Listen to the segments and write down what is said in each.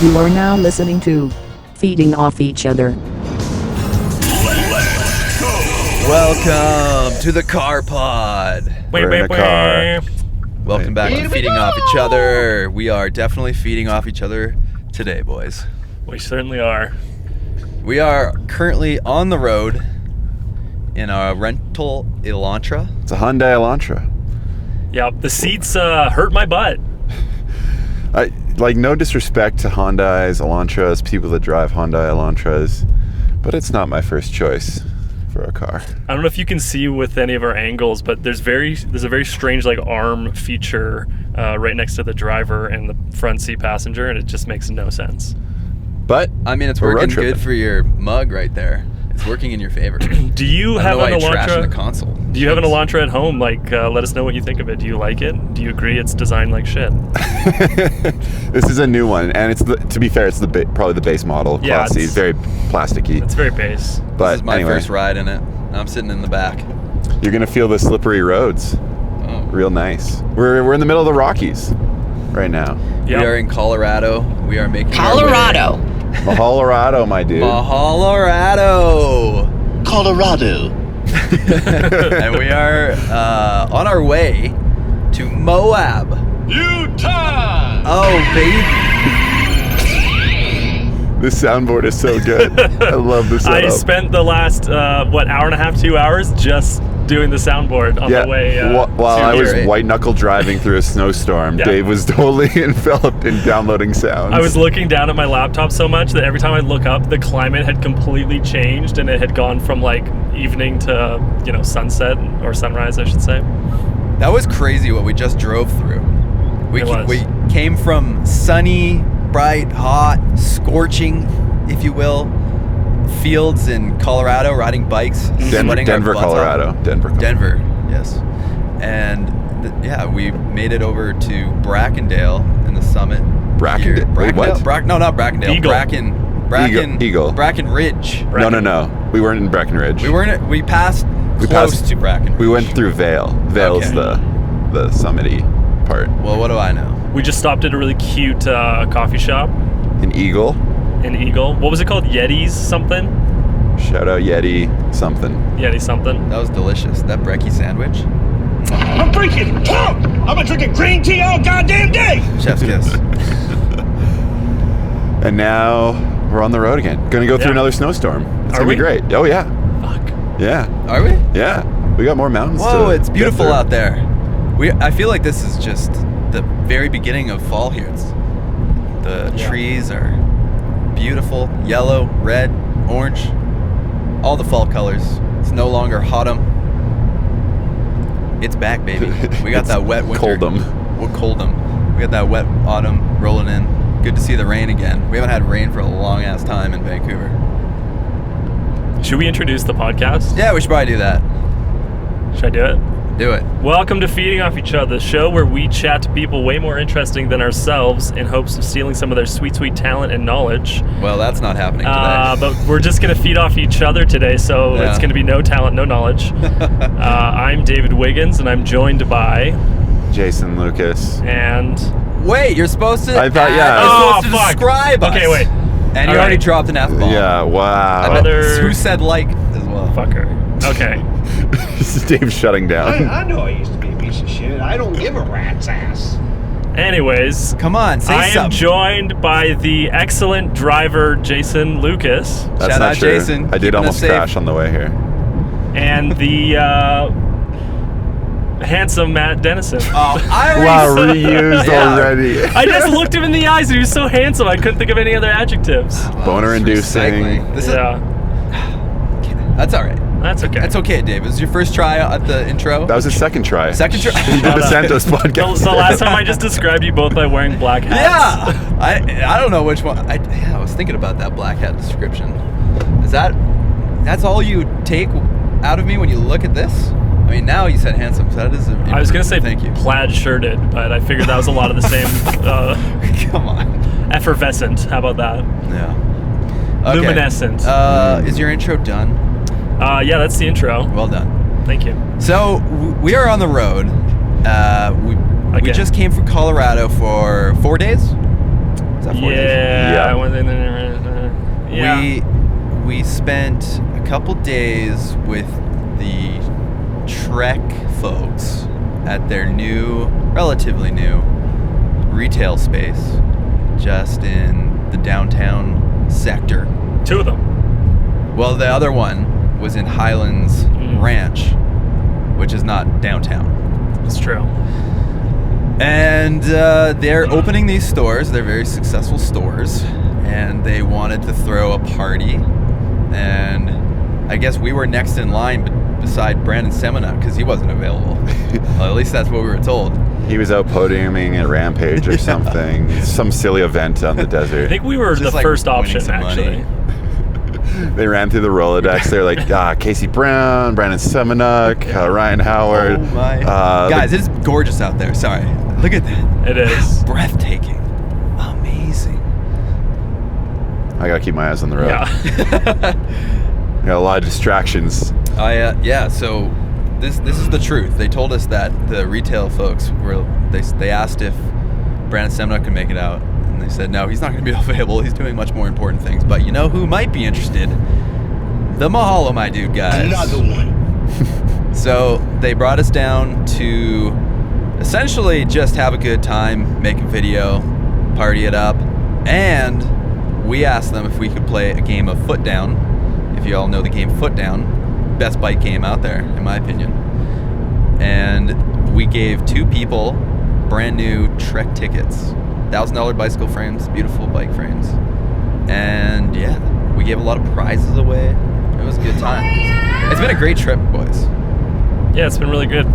You are now listening to Feeding Off Each Other. Welcome to the Car Pod. We're in a car. Welcome back to Feeding Off Each Other. We are definitely feeding off each other today, boys. We certainly are. We are currently on the road in a rental Elantra. It's a Hyundai Elantra. Yep, the seats hurt my butt. No disrespect to Hyundais, Elantras, people that drive Hyundai Elantras, but it's not my first choice for a car. I don't know if you can see with any of our angles, but there's a very strange arm feature right next to the driver and the front seat passenger, and it just makes no sense. But I mean, it's working good for your mug right there. It's working in your favor. Do you have an Elantra? The console. Do you have an Elantra at home? Let us know what you think of it. Do you like it? Do you agree it's designed like shit? This is a new one, and to be fair, it's probably the base model. Yeah, Classy, it's very plasticky. It's very base. But this is my anyway, first ride in it. I'm sitting in the back. You're gonna feel the slippery roads. Oh. Real nice. We're in the middle of the Rockies right now. Yep. We are in Colorado. We are making Colorado. Colorado, my dude. Colorado. And we are on our way to Moab, Utah. Oh, baby. This soundboard is so good. I love this setup. I spent the last hour and a half, 2 hours just doing the soundboard on the way. While I was white knuckle driving through a snowstorm, Dave was totally enveloped in downloading sounds. I was looking down at my laptop so much that every time I look up, the climate had completely changed, and it had gone from evening to sunset or sunrise, I should say. That was crazy what we just drove through. We came from sunny, bright, hot, scorching, if you will, fields in Colorado, riding bikes. Denver, Colorado. Denver, yes. And we made it over to Brackendale in the summit. Brackendale? Wait, what? No, not Brackendale. Eagle. Eagle. Brackenridge. No. We weren't in Brackenridge. We passed close to Brackenridge. We went through Vail. Vail's the summity part. Well, what do I know? We just stopped at a really cute coffee shop. In Eagle. What was it called? Yeti's something? Shout out Yeti something. That was delicious. That brekkie sandwich. I'm freaking pumped. I've been drinking green tea all goddamn day. Chef's kiss. And now we're on the road again. Gonna go through another snowstorm. It's gonna be great. Oh yeah. Fuck. Yeah. Are we? Yeah. We got more mountains. Whoa, it's beautiful out there. I feel like this is just the very beginning of fall here. The trees are beautiful, yellow, red, orange, all the fall colors. It's no longer autumn. It's back, baby. We got that wet winter. Coldum. We got that wet autumn rolling in. Good to see the rain again. We haven't had rain for a long ass time in Vancouver. Should we introduce the podcast? Yeah, we should probably do that. Should I do it? Do it. Welcome to Feeding Off Each Other, the show where we chat to people way more interesting than ourselves in hopes of stealing some of their sweet, sweet talent and knowledge. Well, that's not happening today. But we're just going to feed off each other today, so it's going to be no talent, no knowledge. I'm David Wiggins, and I'm joined by... Jason Lucas. And... Wait, you're supposed to... I thought, You're supposed to describe us. Okay, wait. And you already dropped an F-bomb. Yeah, wow. Who said as well? Fucker. Okay. This is Dave shutting down. I know I used to be a piece of shit. I don't give a rat's ass. Anyways, come on, say something. I am joined by the excellent driver, Jason Lucas. That's Shout not out true. Jason. I did almost crash on the way here. And the handsome Matt Dennison. Reused already. I just looked him in the eyes and he was so handsome I couldn't think of any other adjectives. Boner inducing. That's all right. That's okay. That's okay, Dave. It was your first try at the intro. That was his second try. You did the Santos podcast. The last time I just described you both by wearing black hats. Yeah. I don't know which one. I was thinking about that black hat description. That's all you take out of me when you look at this? I mean, now you said handsome, so that is I was going to say thank you. Plaid shirted, but I figured that was a lot of the same come on. Effervescent. How about that? Yeah. Okay. Luminescent. Is your intro done? Yeah, that's the intro. Well done. Thank you. So we are on the road. We just came from Colorado for 4 days. Is that 4 days? Yeah. Yeah. Yeah. We spent a couple days with the Trek folks at their relatively new retail space just in the downtown sector. 2 of them. Well, the other one was in Highlands Ranch, which is not downtown. It's true. And they're opening these stores. They're very successful stores. And they wanted to throw a party. And I guess we were next in line beside Brandon Semina because he wasn't available. Well, at least that's what we were told. He was out podiuming at Rampage or something. Some silly event on the desert. I think we were Just the like first winning option, some actually. money. They ran through the Rolodex. They're like, Casey Brown, Brandon Semenuk, Ryan Howard. Oh my. Guys, it is gorgeous out there. Sorry. Look at that. It is. Breathtaking. Amazing. I gotta keep my eyes on the road. Yeah. Got a lot of distractions. Yeah, so this is the truth. They told us that the retail folks they asked if Brandon Semina could make it out, and they said no, he's not going to be available. He's doing much more important things. But you know who might be interested? The Mahalo, my dude, guys. Another one. So they brought us down to essentially just have a good time, make a video, party it up, and we asked them if we could play a game of Foot Down. If you all know the game Foot Down, best bike game out there, in my opinion. And we gave 2 people brand new Trek tickets, $1,000 bicycle frames, beautiful bike frames, and yeah, we gave a lot of prizes away. It was a good time. It's been a great trip, boys. Yeah, it's been really good.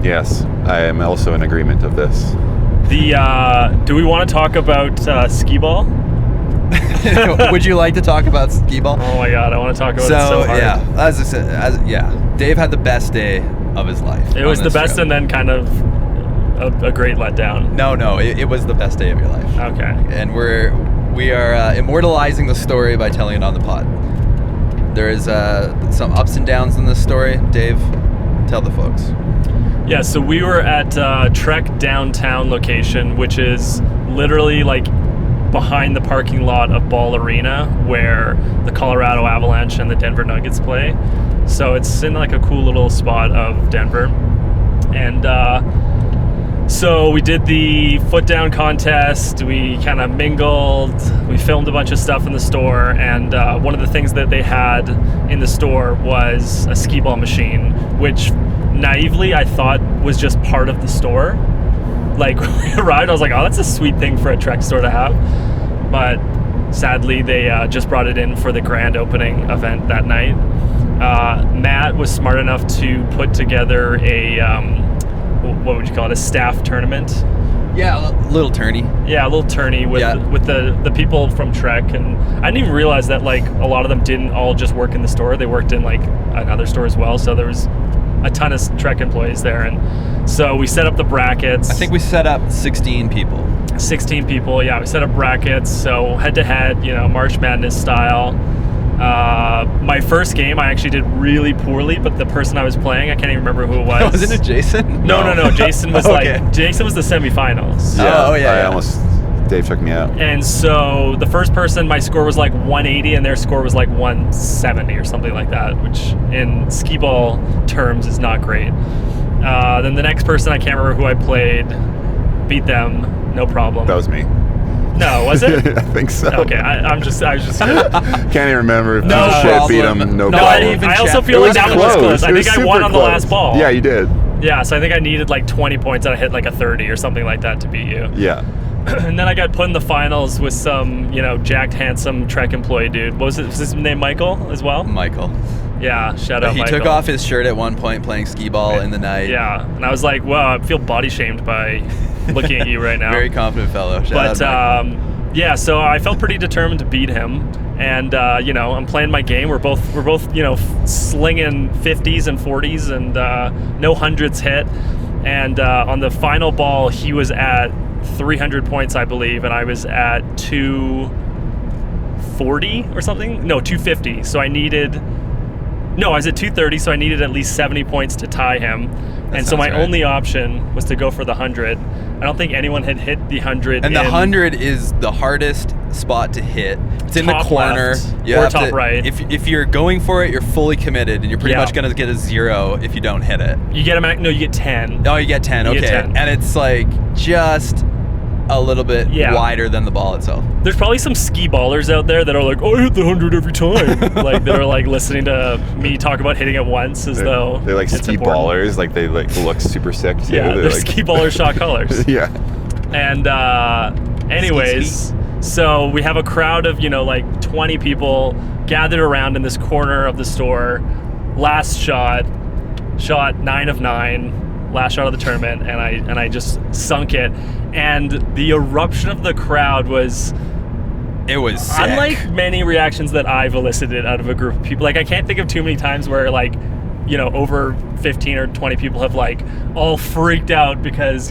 Yes, I am also in agreement of this. Do we want to talk about skee ball? Would you like to talk about skee ball? Oh my god, I want to talk about it so hard. Yeah, as I said, Dave had the best day of his life. It was the best trip. and then kind of a great letdown. No, it was the best day of your life. Okay. And we are immortalizing the story by telling it on the pod. There is some ups and downs in this story. Dave, tell the folks. Yeah, so we were at Trek downtown location, which is literally like behind the parking lot of Ball Arena where the Colorado Avalanche and the Denver Nuggets play. So it's in like a cool little spot of Denver. And so we did the foot down contest, we kind of mingled, we filmed a bunch of stuff in the store, and one of the things that they had in the store was a skee ball machine, which naively I thought was just part of the store. Like when we arrived, I was like, oh, that's a sweet thing for a Trek store to have. But sadly, they just brought it in for the grand opening event that night. Matt was smart enough to put together a, what would you call it, a staff tournament. Yeah, a little tourney. Yeah, a little tourney with the people from Trek. And I didn't even realize that like a lot of them didn't all just work in the store. They worked in like another store as well. So there was a ton of Trek employees there. And so we set up the brackets. I think we set up 16 people. 16 people, yeah. We set up brackets, so head-to-head, March Madness style. My first game, I actually did really poorly, but the person I was playing, I can't even remember who it was. Wasn't it Jason? No. Jason was Okay. Jason was the semifinals. Dave took me out. And so the first person, my score was like 180, and their score was like 170 or something like that, which in skee ball terms is not great. Then the next person, I can't remember who I played, beat them. No problem. That was me. No, was it? I think so. Okay, I was just good. Can't even remember if No shit problem. beat him. No No, problem. I also feel It like that one was close. I It think was I won super on the close. last ball. Yeah, you did. Yeah, so I think I needed like 20 points and I hit like a 30 or something like that to beat you. Yeah. And then I got put in the finals with some, jacked, handsome Trek employee dude. Was his name Michael as well? Michael. Yeah, shout out He Michael. took off his shirt at one point playing skee ball in the night. Yeah, and I was like, wow, I feel body shamed by looking at you right now. Very confident fellow. Shout out Michael. Yeah, so I felt pretty determined to beat him, and I'm playing my game. We're both slinging 50s and 40s, and no hundreds hit. And on the final ball, he was at 300 points, I believe, and I was at 240 or something. No, 250. So I was at 230, so I needed at least 70 points to tie him. And so sounds my right. only option was to go for the 100. I don't think anyone had hit the 100. And the in 100 is the hardest spot to hit. It's in the top corner. left You or have top to- right. If you're going for it, you're fully committed, and you're pretty Yeah. much gonna get a 0 if you don't hit it. You get no, you get 10. Oh, you get 10. You Okay, get 10. and it's like just a little bit Yeah. wider than the ball itself. There's probably some ski ballers out there that are like, oh, I hit the 100 every time. Like, that are like listening to me talk about hitting it once as though They're like it's ski important. ballers. Like they like look super sick too. Yeah, they're like, ski baller shot callers. Yeah. And anyways, so we have a crowd of, like 20 people gathered around in this corner of the store. Last shot 9 of 9, last shot of the tournament, and I just sunk it. And the eruption of the crowd was It was sick. unlike many reactions that I've elicited out of a group of people. Like, I can't think of too many times where over 15 or 20 people have like all freaked out because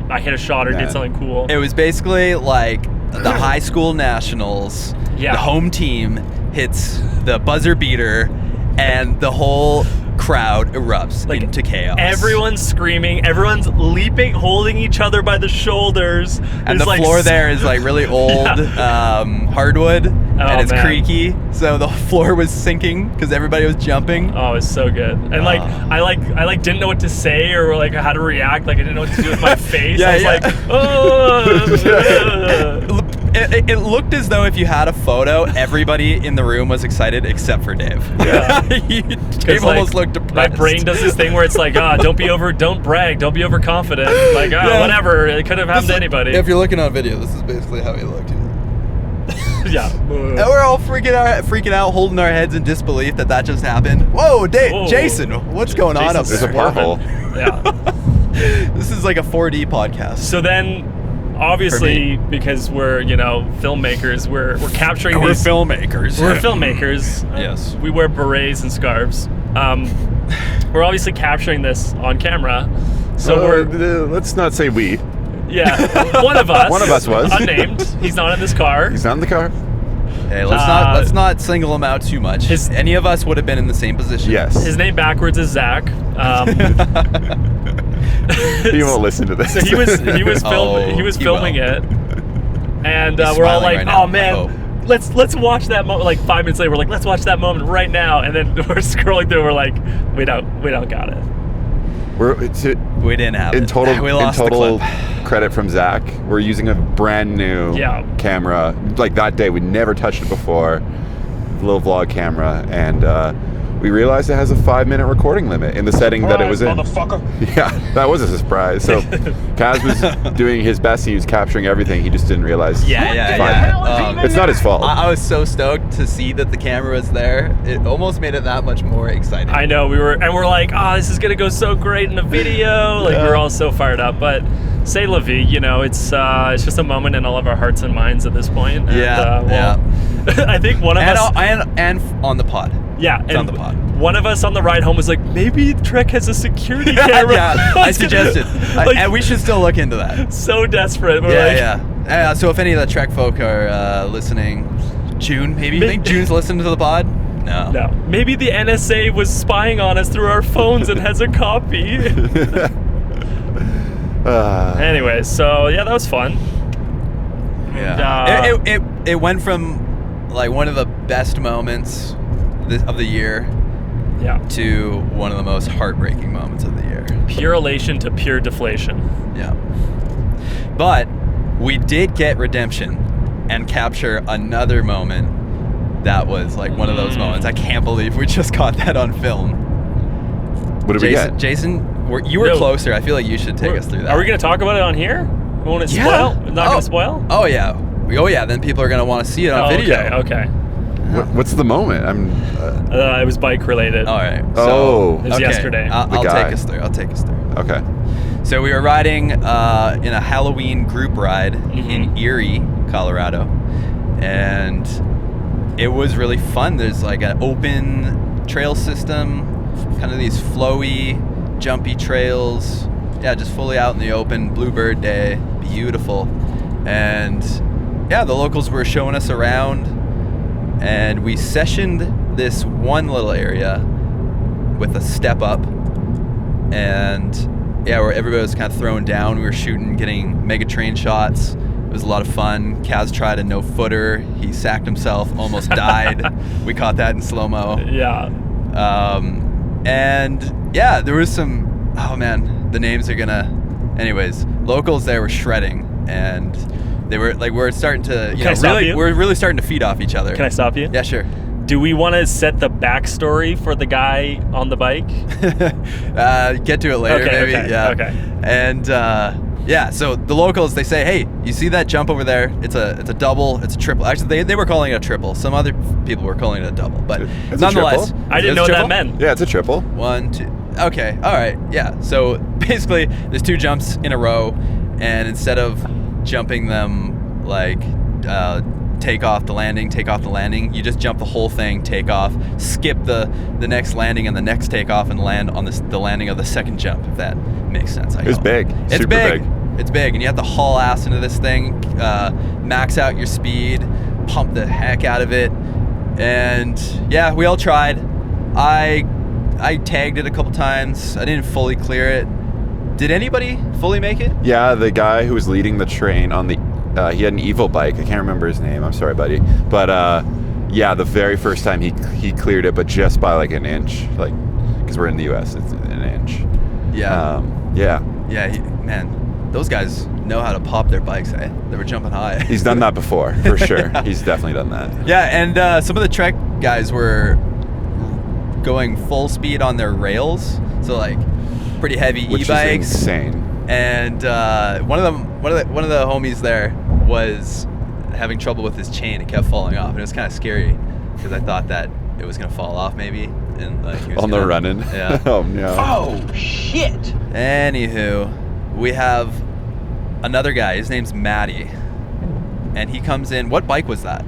I hit a shot or Yeah. did something cool. It was basically like the high school nationals. Yeah. The home team hits the buzzer beater, and the whole crowd erupts Like, into chaos. Everyone's screaming, everyone's leaping, holding each other by the shoulders. And There's, the like, floor there is like really old hardwood, and it's man. creaky, so the floor was sinking because everybody was jumping. Oh, it's so good. And like I didn't know what to say or like how to react. Like, I didn't know what to do with my face. Yeah, I was yeah. like, oh. It looked as though if you had a photo, everybody in the room was excited except for Dave. Yeah. Dave like, almost looked depressed. My brain does this thing where it's like, don't brag, don't be overconfident. Like, Yeah. whatever, it could have happened to anybody. If you're looking on video, this is basically how he looked. Yeah. And we're all freaking out, holding our heads in disbelief that just happened. Whoa, Whoa. Jason, what's going on up Jason's there? There's a pothole. Yeah. This is like a 4D podcast. So then, obviously, because we're filmmakers, we're capturing We're these. filmmakers. We're filmmakers. Yes. We wear berets and scarves. We're obviously capturing this on camera. So we're let's not say we. yeah, one of us. One of us was. unnamed. He's not in this car. He's not in the car. Hey, let's not single him out too much. Any of us would have been in the same position. Yes. His name backwards is Zach. He won't listen to this. So he was Oh, he was he filming will. it, and He's we're all smiling like, right now, oh I man. hope. Let's watch that moment. Like 5 minutes later, we're like, let's watch that moment right now. And then we're scrolling through. We're like, we don't got it. We didn't have in it. total. We In lost the total clip. credit from Zach. We're using a brand new Yeah. camera. Like that day, we never touched it before. Little vlog camera, and we realized it has a 5-minute recording limit in the setting that it was in. Motherfucker. Yeah, that was a surprise. So Kaz was doing his best. He was capturing everything. He just didn't realize. Yeah. 5 minutes. It's not his fault. I was so stoked to see that the camera was there. It almost made it that much more exciting. I know we're like, oh, this is gonna go so great in a video. Like Yeah. we're all so fired up, but. Say la vie, it's just a moment in all of our hearts and minds at this point. And, Yeah, I think one of us. and on the pod. Yeah, It's and on the pod. one of us on the ride home was like, maybe Trek has a security camera. Yeah, I suggested. Like, And we should still look into that. so desperate. We're like, Yeah. So if any of the Trek folk are listening, June, maybe you think June's listening to the pod? No. No, maybe the NSA was spying on us through our phones and has a copy. Anyways, so yeah, that was fun. Yeah. And, It went from like one of the best moments of the year yeah, to one of the most heartbreaking moments of the year. pure elation to pure deflation. Yeah. But we did get redemption and capture another moment that was like one of those moments. I can't believe we just got that on film. What did we get? Jason, you were No. closer. I feel like you should take us through that. Are we going to talk about it on here? Won't it Yeah. spoil? Not going to spoil? Oh yeah. Oh yeah. Then people are gonna want to see it on video. Okay. What's the moment? It was bike related. All right. Oh. It was yesterday. I'll guy. take us through. I'll take us through. Okay. So we were riding in a Halloween group ride in Erie, Colorado, and it was really fun. There's like an open trail system, kind of these flowy, jumpy trails. Yeah, just fully out in the open. Bluebird day, beautiful, and yeah, the locals were showing us around, and we sessioned this one little area with a step up and yeah, where everybody was kind of thrown down. We were getting mega train shots. It was a lot of fun. Kaz tried a no-footer. He sacked himself, almost died. We caught that in slow-mo. Yeah. And yeah, there was some, oh man, the names are gonna, anyways, locals there were shredding, and they were like, we're starting to, we're really starting to feed off each other. Can I stop you? Yeah, sure. Do we want to set the backstory for the guy on the bike? Get to it later, maybe. Okay, yeah. okay. And yeah, so the locals, they say, hey, you see that jump over there? It's a double, it's a triple. Actually, they were calling it a triple. Some other people were calling it a double, but It's nonetheless. a triple. I didn't know what that meant. Yeah, it's a triple. 1, 2. Okay, all right, yeah. So basically, there's 2 jumps in a row, and instead of jumping them like take off the landing, you just jump the whole thing, take off, skip the next landing and the next takeoff, and land on the landing of the second jump, if that makes sense. It's big. It's Super big. It's big, and you have to haul ass into this thing, max out your speed, pump the heck out of it, and yeah, we all tried. I tagged it a couple times. I didn't fully clear it. Did anybody fully make it? Yeah, the guy who was leading the train on the, he had an evil bike. I can't remember his name. I'm sorry, buddy. But yeah, the very first time he cleared it, but just by like an inch, like, because we're in the U.S., it's an inch. Yeah. Yeah. Man, those guys know how to pop their bikes. Eh? They were jumping high. He's done that before, for sure. He's definitely done that. Yeah, and some of the Trek guys were going full speed on their rails, so like pretty heavy Which e-bikes. is insane. And one of the homies there was having trouble with his chain. It kept falling off, and it was kind of scary because I thought that it was gonna fall off maybe, and like he was On the run-in. Yeah. Oh no. Oh, shit! Anywho, we have another guy. His name's Matty, and he comes in. What bike was that?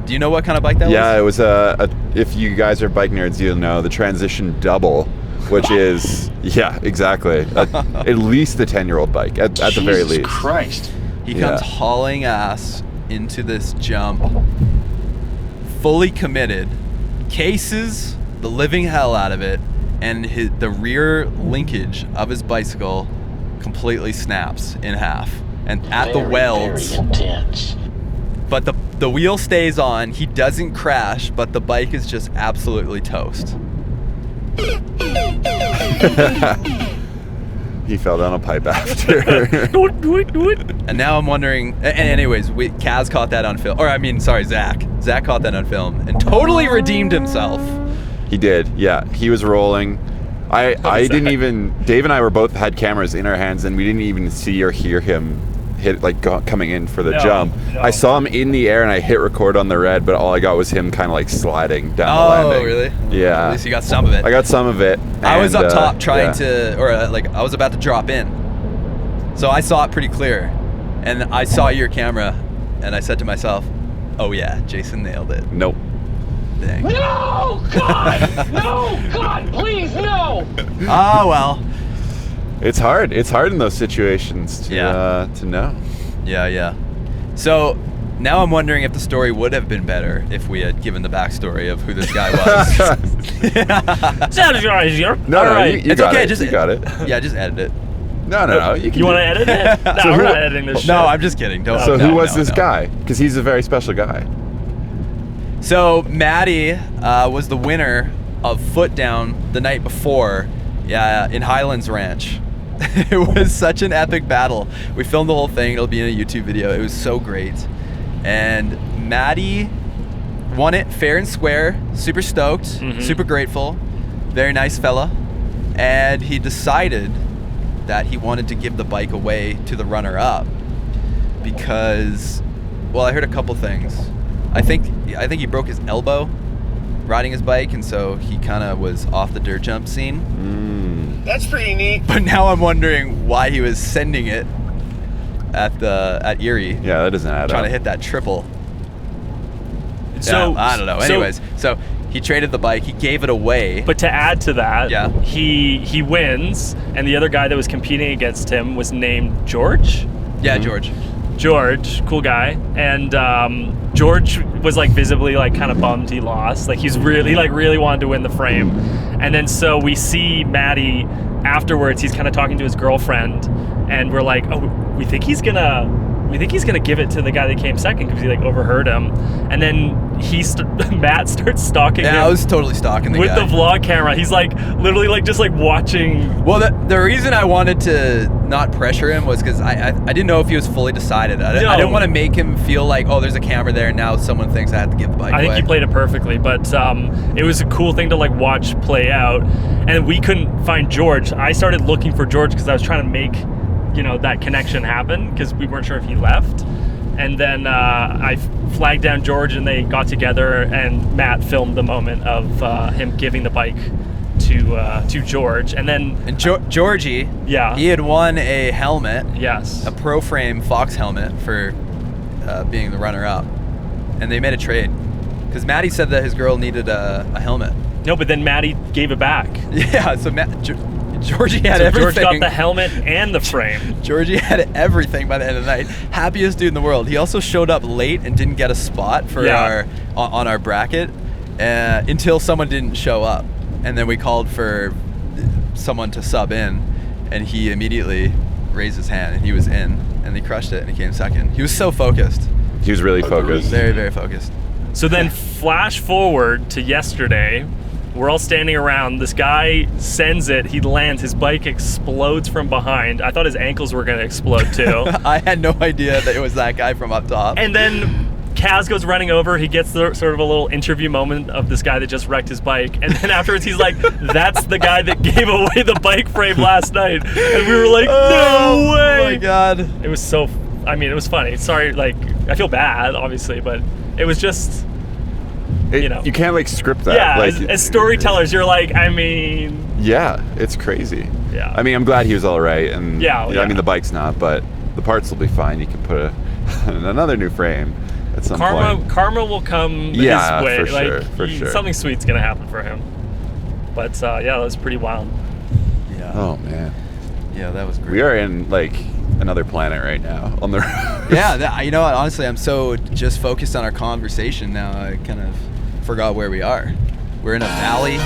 Do you know what kind of bike that was? Yeah, it was if you guys are bike nerds, you'll know the Transition Double, which is, yeah, exactly. At least a 10-year-old bike, at the very least. Jesus Christ. He comes hauling ass into this jump, fully committed, cases the living hell out of it, and the rear linkage of his bicycle completely snaps in half. And at the welds, Very intense. but the wheel stays on. He doesn't crash, but the bike is just absolutely toast. He fell down a pipe after. Do it. And now I'm wondering. And anyways, Kaz caught that on film. Zach. Zach caught that on film and totally redeemed himself. He did, yeah. He was rolling. I didn't even. Dave and I had cameras in our hands, and we didn't even see or hear him hit coming in for the jump. No. I saw him in the air, and I hit record on the red, but all I got was him kind of like sliding down the landing. Oh, really? Yeah. At least you got some of it. I got some of it. I was and, up top trying yeah. to, I was about to drop in. So I saw it pretty clear. And I saw your camera, and I said to myself, oh yeah, Jason nailed it. Nope. Dang. No, God! No, God, please, no! Oh, well. It's hard. It's hard in those situations to know. Yeah. So now I'm wondering if the story would have been better if we had given the backstory of who this guy was. No, right. you It's got okay, it. You got it. Yeah, just edit it. No. You want to edit it? No, So we're who- not editing this shit. No, I'm just kidding. Don't. So no, who was no, this no. guy? Because he's a very special guy. So Maddie was the winner of Foot Down the night before, in Highlands Ranch. It was such an epic battle. We filmed the whole thing. It'll be in a YouTube video. It was so great. And Maddie won it fair and square. Super stoked. Super grateful. Very nice fella. And he decided that he wanted to give the bike away to the runner-up because, well, I heard a couple things. I think he broke his elbow riding his bike, and so he kind of was off the dirt jump scene. That's pretty neat. But now I'm wondering why he was sending it at Erie. Yeah, that doesn't add Trying up. to hit that triple. So Yeah, I don't know. Anyways, so he traded the bike. He gave it away. But to add to that, Yeah. he wins, and the other guy that was competing against him was named George. Yeah, George. George, cool guy, and George was like visibly like kind of bummed he lost. Like he's really wanted to win the frame, and then so we see Maddie afterwards, he's kind of talking to his girlfriend, and we're like, oh, we think he's gonna give it to the guy that came second because he like overheard him, and then Matt starts stalking him. Yeah, I was totally stalking the with guy. the vlog camera. He's like literally like just like watching. Well, the reason I wanted to not pressure him was because I didn't know if he was fully decided. I didn't want to make him feel like, oh, there's a camera there, and now someone thinks I have to give the bike away. I think you played it perfectly, but it was a cool thing to like watch play out, and we couldn't find George. I started looking for George because I was trying to make that connection happen because we weren't sure if he left. And then I flagged down George, and they got together, and Matt filmed the moment of him giving the bike to George. And then Georgie, yeah, he had won a helmet, yes, a Pro Frame Fox helmet for being the runner-up, and they made a trade because Maddie said that his girl needed a helmet. No, but then Maddie gave it back. Yeah, so Georgie had everything. George got the helmet and the frame. Georgie had everything by the end of the night. Happiest dude in the world. He also showed up late and didn't get a spot for on our bracket until someone didn't show up, and then we called for someone to sub in, and he immediately raised his hand, and he was in, and he crushed it, and he came second. He was so focused. He was really focused. Very, very focused. So then flash forward to yesterday. We're all standing around. This guy sends it. He lands. His bike explodes from behind. I thought his ankles were going to explode too. I had no idea that it was that guy from up top. And then Kaz goes running over. He gets sort of a little interview moment of this guy that just wrecked his bike. And then afterwards, he's like, that's the guy that gave away the bike frame last night. And we were like, no way. Oh my God. It was so, it was funny. Sorry, like, I feel bad, obviously, but it was just... You can't like script that. Yeah, like, as storytellers, you're like, yeah, it's crazy. Yeah. I mean, I'm glad he was all right, and yeah. I mean, the bike's not, but the parts will be fine. You can put another new frame at some point. Karma will come his way. For sure, for sure. Something sweet's gonna happen for him. But that was pretty wild. Yeah. Oh man. Yeah, that was great. We are in like another planet right now on the road. Yeah, you know what? Honestly, I'm so just focused on our conversation now. I kind of forgot where we are. We're in a valley.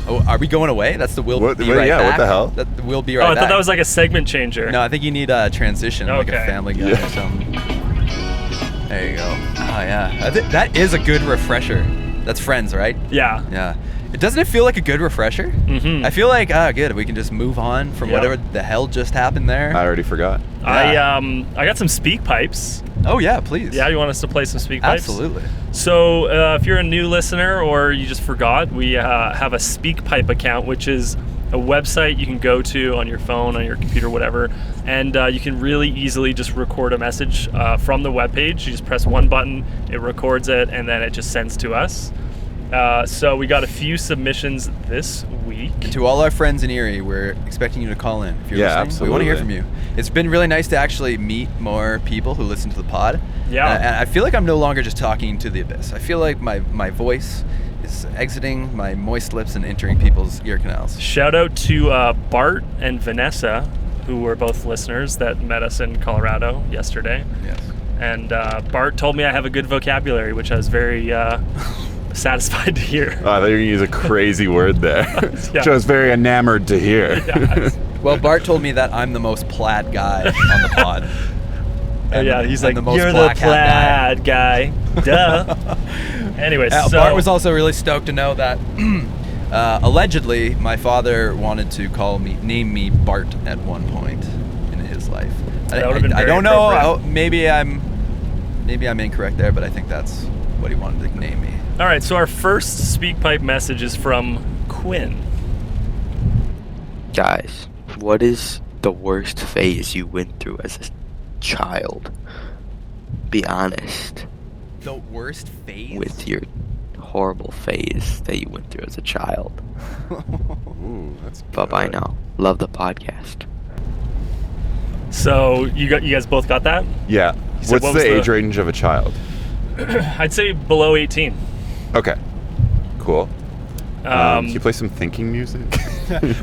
Oh, are we going away? That's the we'll be right back. What the hell? We'll be right back. I thought that was like a segment changer. No, I think you need a transition, like a Family Guy or something. There you go. Oh yeah, that is a good refresher. That's Friends, right? Yeah. Yeah. Doesn't it feel like a good refresher? Mm-hmm. I feel like, good, we can just move on from whatever the hell just happened there. I already forgot. Yeah. I got some speak pipes. Oh yeah, please. Yeah, you want us to play some speak pipes? Absolutely. So if you're a new listener or you just forgot, we have a speak pipe account, which is a website you can go to on your phone, on your computer, whatever, and you can really easily just record a message from the webpage. You just press one button, it records it, and then it just sends to us. So we got a few submissions this week. And to all our friends in Erie, we're expecting you to call in if you're listening. Absolutely. We want to hear from you. It's been really nice to actually meet more people who listen to the pod. Yeah. And I feel like I'm no longer just talking to the abyss. I feel like my voice is exiting my moist lips and entering people's ear canals. Shout out to Bart and Vanessa, who were both listeners that met us in Colorado yesterday. Yes. And Bart told me I have a good vocabulary, which I was very... satisfied to hear. Oh, I thought you were going to use a crazy word there, which I was very enamored to hear. Yes. Well, Bart told me that I'm the most plaid guy on the pod. He's like, the most you're the plaid guy. Duh. Anyway, so... Bart was also really stoked to know that allegedly my father wanted to name me Bart at one point in his life. That would have been I very don't know. appropriate. Maybe I'm incorrect there, but I think that's what he wanted to name me. All right, so our first speak pipe message is from Quinn. Guys, what is the worst phase you went through as a child? Be honest. The worst phase? With your horrible phase that you went through as a child. Ooh, that's Bye-bye now. Love the podcast. So you guys both got that? Yeah. said, What's what was the age range of a child? I'd say below 18. Okay. Cool. Can you play some thinking music?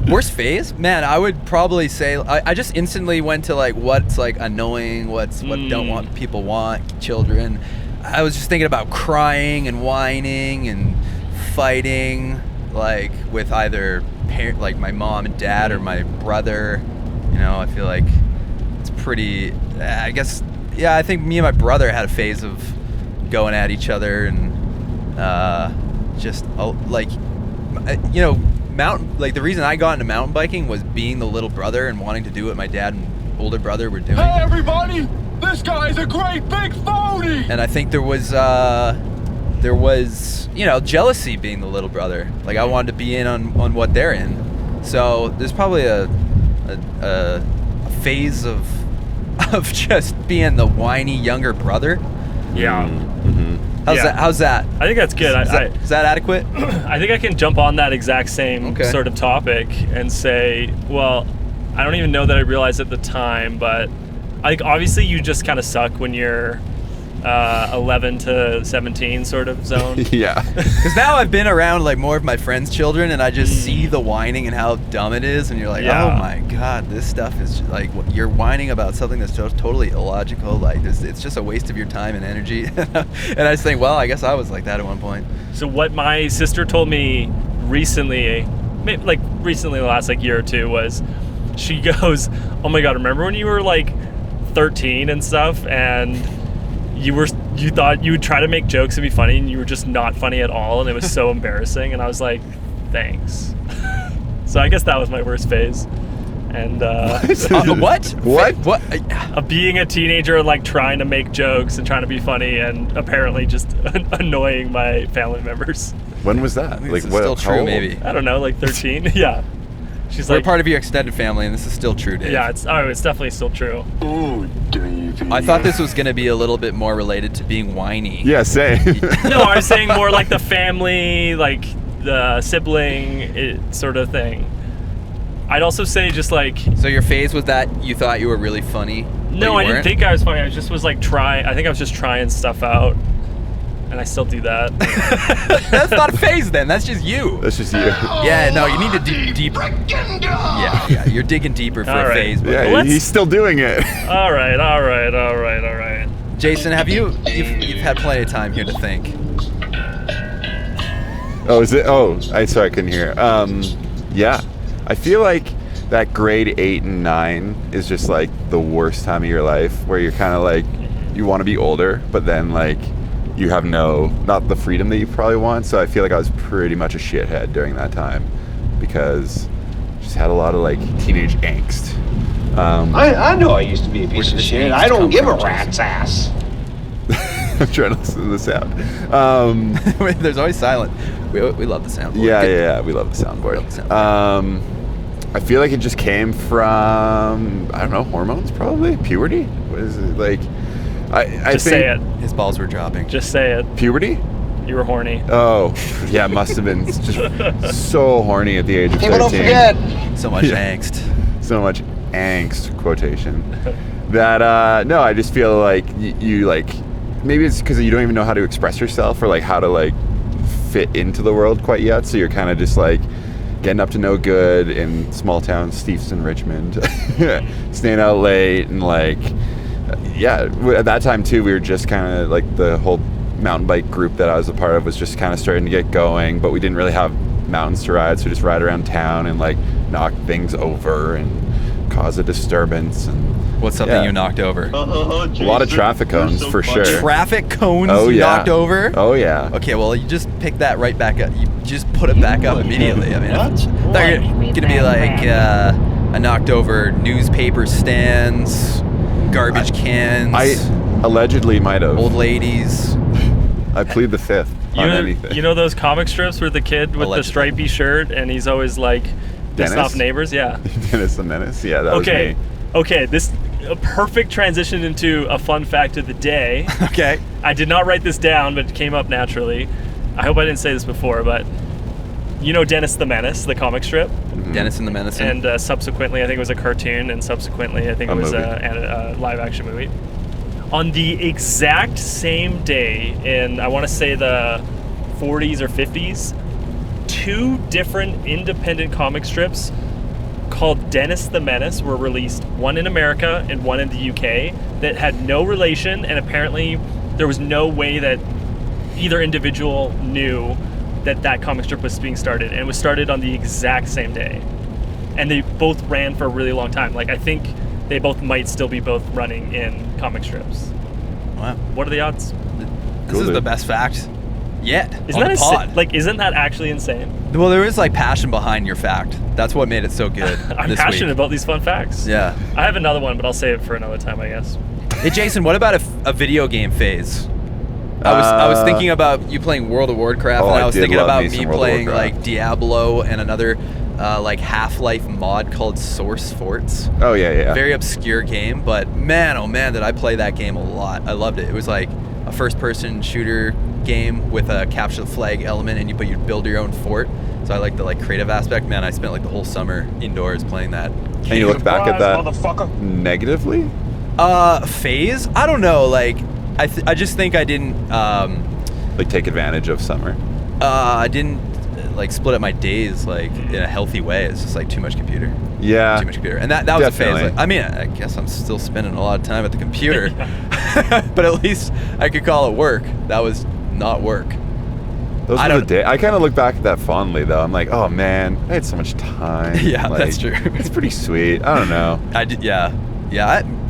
Worst phase? Man, I would probably say I just instantly went to like what's like annoying, what don't want people want, children. I was just thinking about crying and whining and fighting. like with either parent, like my mom and dad, or my brother. You know, I feel like it's pretty. I guess, yeah. I think me and my brother had a phase of going at each other and just like, you know, like the reason I got into mountain biking was being the little brother and wanting to do what my dad and older brother were doing. Hey, everybody! This guy's a great big phony! And I think there was, you know, jealousy being the little brother. Like, I wanted to be in on what they're in. So there's probably a phase of just being the whiny younger brother. Yeah. Mm-hmm. How's that? I think that's good. Is that adequate? I think I can jump on that exact same Okay. sort of topic and say, well, I don't even know that I realized at the time, but like obviously you just kind of suck when you're 11 to 17 sort of zone. Yeah. Because now I've been around like more of my friends' children, and I just see the whining and how dumb it is, and you're like, Yeah. oh my god, this stuff is just, like, you're whining about something that's just totally illogical. Like, it's just a waste of your time and energy. And I just think, well, I guess I was like that at one point. So what my sister told me recently, maybe like recently the last like year or two, was she goes, oh my god, remember when you were like 13 and stuff, and you thought you would try to make jokes and be funny, and you were just not funny at all, and it was so embarrassing. And I was like, thanks. So I guess that was my worst phase. And What? What? being a teenager and like trying to make jokes and trying to be funny, and apparently just annoying my family members. When was that? I think Like, this is what? still how true, old? maybe. I don't know, like 13. Yeah. She's We're like, part of your extended family, and this is still true, Dave. yeah, it's definitely still true. Oh, Davey. I thought this was going to be a little bit more related to being whiny. Yeah, same. No, I was saying more like the family, like the sibling sort of thing. I'd also say just like, So your phase was that you thought you were really funny? but no, you I didn't weren't? think I was funny. I just was like trying. I think I was just trying stuff out, and I still do that. That's not a phase then. That's just you. That's just you. Yeah, no, you need to dig deeper. Yeah, you're digging deeper for All a right. phase. But Yeah, Let's- he's still doing it. all right. Jason, you've had plenty of time here to think. Oh, is it? Oh, sorry, I couldn't hear. Yeah, I feel like that grade 8 and 9 is just like the worst time of your life, where you're kind of like, you want to be older, but then like you have not the freedom that you probably want. So I feel like I was pretty much a shithead during that time, because I just had a lot of like teenage angst. I know I used to be a piece of does shit. angst I don't come give a from, rat's ass. I'm trying to listen to the sound. There's always silent. We love the sound. Yeah, we love the soundboard. Love the soundboard. I feel like it just came from, I don't know, hormones probably? Puberty? What is it? Like, I Just think say it. His balls were dropping. Just say it. Puberty? You were horny. Oh, yeah, must have been just so horny at the age of 13. People don't forget. So much Yeah. angst. So much angst, quotation. That, no, I just feel like you like, maybe it's because you don't even know how to express yourself, or like how to like fit into the world quite yet. So you're kind of just like getting up to no good in small town Steveston, Richmond, staying out late, and like, yeah, at that time too, we were just kind of like, the whole mountain bike group that I was a part of was just kind of starting to get going, but we didn't really have mountains to ride, so just ride around town and like knock things over and cause a disturbance. And What's something Yeah. you knocked over? a lot of traffic cones for sure. Traffic cones Oh you yeah. knocked over? Oh yeah. Okay, well, you just pick that right back up. You just put it back up immediately. I mean, I thought you're going to be like, I knocked over newspaper stands, garbage cans, I allegedly might have. old ladies. I plead the fifth on anything. You know those comic strips with the kid with the Allegedly. stripy shirt, and he's always like pissed Dennis? off neighbors? Yeah. Dennis the Menace. Yeah, that was me. Okay, this a perfect transition into a fun fact of the day. Okay. I did not write this down, but it came up naturally. I hope I didn't say this before, but you know Dennis the Menace, the comic strip, Dennis and the Menace. and subsequently I think it was a cartoon, and subsequently I think A it was movie. a live-action movie. On the exact same day in, I want to say the 40s or 50s, 2 different independent comic strips called Dennis the Menace were released, one in America and one in the UK, that had no relation, and apparently there was no way that either individual knew that comic strip was being started, and it was started on the exact same day, and they both ran for a really long time. Like I think they both might still be both running in comic strips. Wow. What are the odds? This is the best fact yet Isn't on that the pod. like isn't that actually insane? Well, there is like passion behind your fact. That's what made it so good. I'm this passionate week. about these fun facts. Yeah. I have another one, but I'll save it for another time, I guess. Hey, Jason, what about a video game phase? I was thinking about you playing World of Warcraft, and I was did thinking love about me me some World of playing Warcraft. like Diablo and another like Half-Life mod called Source Forts. Oh yeah. Very obscure game, but man, oh man, did I play that game a lot. I loved it. It was like a first-person shooter game with a capture the flag element, and you'd build your own fort. So I like the creative aspect. Man, I spent like the whole summer indoors playing that. And you look back at that motherfucker. negatively? Phase? I don't know. Like, I just think I didn't. Like take advantage of summer? I didn't like split up my days like in a healthy way. It's just like too much computer. Yeah. Too much computer, and that was Definitely. a phase. Like, I mean, I guess I'm still spending a lot of time at the computer, but at least I could call it work. That was not work. Those I were the don't- day. I kind of look back at that fondly, though. I'm like, oh man, I had so much time. Yeah, Like, that's true. It's pretty sweet. I don't know. I did, yeah.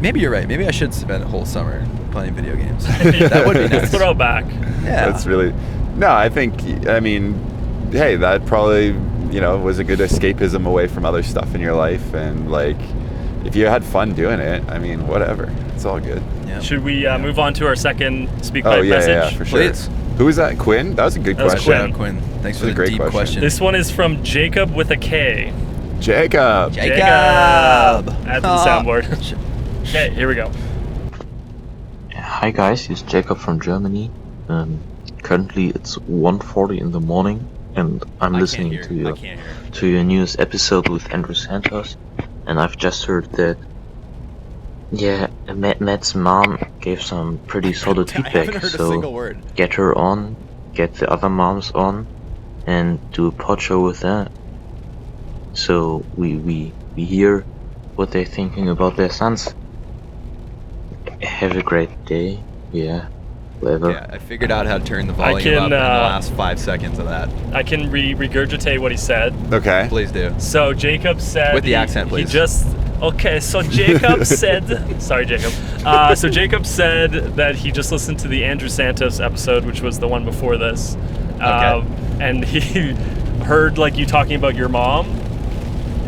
Maybe you're right. Maybe I should spend a whole summer playing video games. That would be nice. Let's throw it back. Yeah, That's really. No, I mean, hey, that probably was a good escapism away from other stuff in your life, and like, if you had fun doing it, I mean, whatever. It's all good. Yeah. Should we move on to our second speak Oh pipe yeah, message? yeah, for sure. Please. Who was that? Quinn? That was a good That was question. Shout out Quinn. Thanks for That's a the great deep question. question. This one is from Jacob with a K. Jacob. Jacob. Add to the Aw. soundboard. Okay, here we go. Hi guys, it's Jacob from Germany. Currently it's 1:40 in the morning, and I'm listening to your newest episode with Andrew Santos, and I've just heard that Matt's mom gave some pretty solid I haven't feedback. heard a So single word. get her on, get the other moms on, and do a pod show with that. So we hear what they're thinking about their sons. Have a great day. Yeah. Whatever. Yeah, I figured out how to turn the volume can, up in the last 5 seconds of that. I can regurgitate what he said. Okay. Please do. So Jacob said With the accent, please. So Jacob said sorry Jacob. So Jacob said that he just listened to the Andrew Santos episode, which was the one before this. And he heard like you talking about your mom,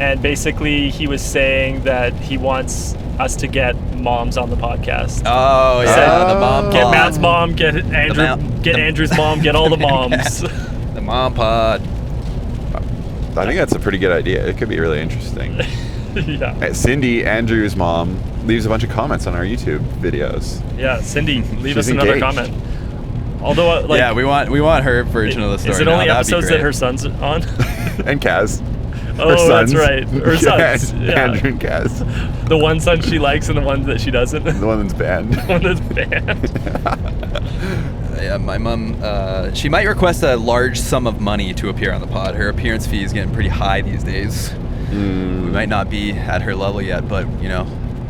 and basically he was saying that he wants us to get moms on the podcast. Oh yeah, the mom Get pod. Matt's mom, get Andrew, the- Andrew's mom, get all the moms. The mom pod. I think that's a pretty good idea. It could be really interesting. Yeah. Cindy, Andrew's mom, leaves a bunch of comments on our YouTube videos. Yeah, Cindy, leave us She's another engaged. comment. Although, like, Yeah, we want her version of the story. is it now. only That'd be episodes that great. her son's on? And Kaz. Oh, that's right. Her Yeah, sons. Yeah. Andrew and Kaz. The one son she likes and the one that she doesn't. The one that's banned. One that's banned. Yeah, my mom, she might request a large sum of money to appear on the pod. Her appearance fee is getting pretty high these days. We might not be at her level yet, but,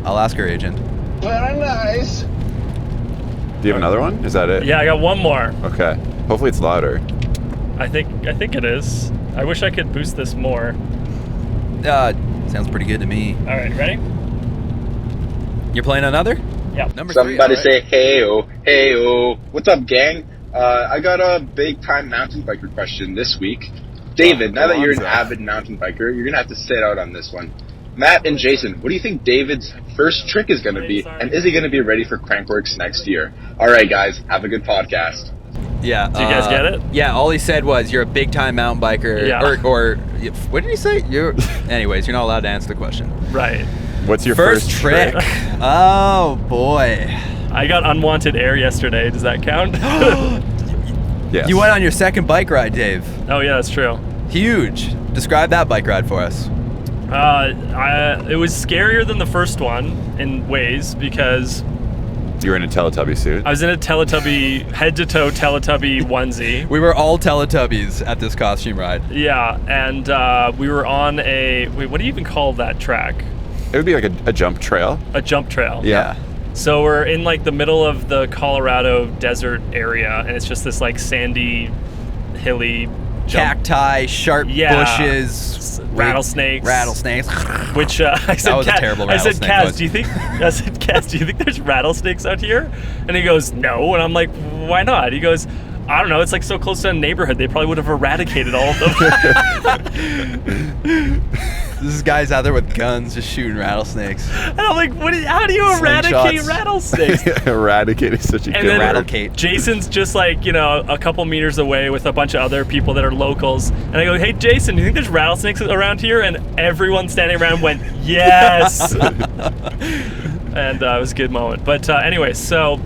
I'll ask her agent. Very nice. Do you have another one? Is that it? Yeah, I got one more. Okay. Hopefully it's louder. I think it is. I wish I could boost this more. Sounds pretty good to me. All right, ready? You're playing another? Yeah. Number Somebody 3. say hey-o. What's up, gang? I got a big-time mountain biker question this week. David, now that you're an avid mountain biker, you're going to have to sit out on this one. Matt and Jason, what do you think David's first trick is going to be? And is he going to be ready for Crankworks next year? All right, guys, have a good podcast. Yeah. Do you guys get it? Yeah, all he said was you're a big time mountain biker. Yeah. Or what did he say? Anyways, you're not allowed to answer the question. Right. What's your First trick? Oh, boy. I got unwanted air yesterday. Does that count? Yes. You went on your second bike ride, Dave. Oh yeah, that's true. Huge. Describe that bike ride for us. It was scarier than the first one in ways because You were in a Teletubby suit. I was in a Teletubby, head-to-toe Teletubby onesie. We were all Teletubbies at this costume ride. Yeah, and we were on a... Wait, what do you even call that track? It would be like a jump trail. A jump trail. Yeah. So we're in like the middle of the Colorado desert area, and it's just this like sandy, hilly cacti, sharp bushes, rattlesnakes. Which I said, that was a terrible I said, rattlesnake Kaz, noise. do you think? I said, Kaz, do you think there's rattlesnakes out here? And he goes, no. And I'm like, why not? He goes, I don't know. It's like so close to a neighborhood. They probably would have eradicated all of them. This is guys out there with guns just shooting rattlesnakes. And I'm like, how do you eradicate Slingshots. rattlesnakes? Eradicate is such a And good then word. Eradicate. Jason's just like, a couple meters away with a bunch of other people that are locals. And I go, hey, Jason, do you think there's rattlesnakes around here? And everyone standing around went, yes. And it was a good moment. But anyway, so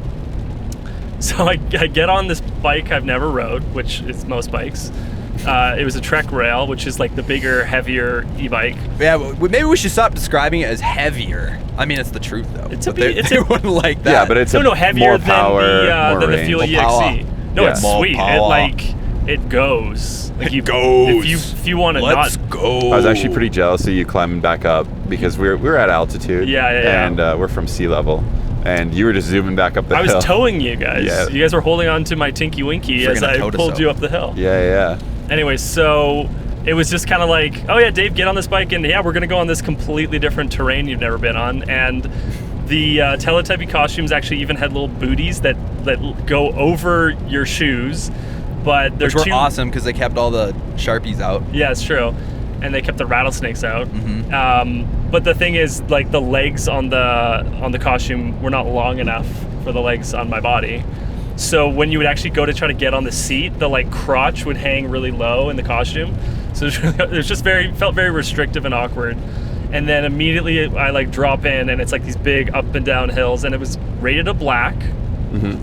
I get on this bike I've never rode, which is most bikes. It was a Trek Rail, which is like the bigger, heavier e-bike. Yeah, maybe we should stop describing it as heavier. I mean, it's the truth though. They wouldn't like that. Yeah, but it's heavier more power, than the more range. Fuel More power. EXE. No, Yeah. it's More sweet. power. It goes. Like It goes. If you want to Let's not. go. I was actually pretty jealous of you climbing back up because we're at altitude. Yeah. And we're from sea level, and you were just zooming back up the I hill. was towing you guys. Yeah. You guys were holding on to my Tinky Winky as Friggin' I towed us pulled out. you up the hill. Yeah. Anyway, so it was just kind of like, oh yeah, Dave, get on this bike, and yeah, we're gonna go on this completely different terrain you've never been on. And the Teletubby costumes actually even had little booties that go over your shoes, but they're Which were awesome because they kept all the Sharpies out. Yeah, it's true, and they kept the rattlesnakes out. Mm-hmm. But the thing is, like the legs on the costume were not long enough for the legs on my body. So when you would actually go to try to get on the seat, the like crotch would hang really low in the costume. So it was just felt very restrictive and awkward. And then immediately I like drop in, and it's like these big up and down hills, and it was rated a black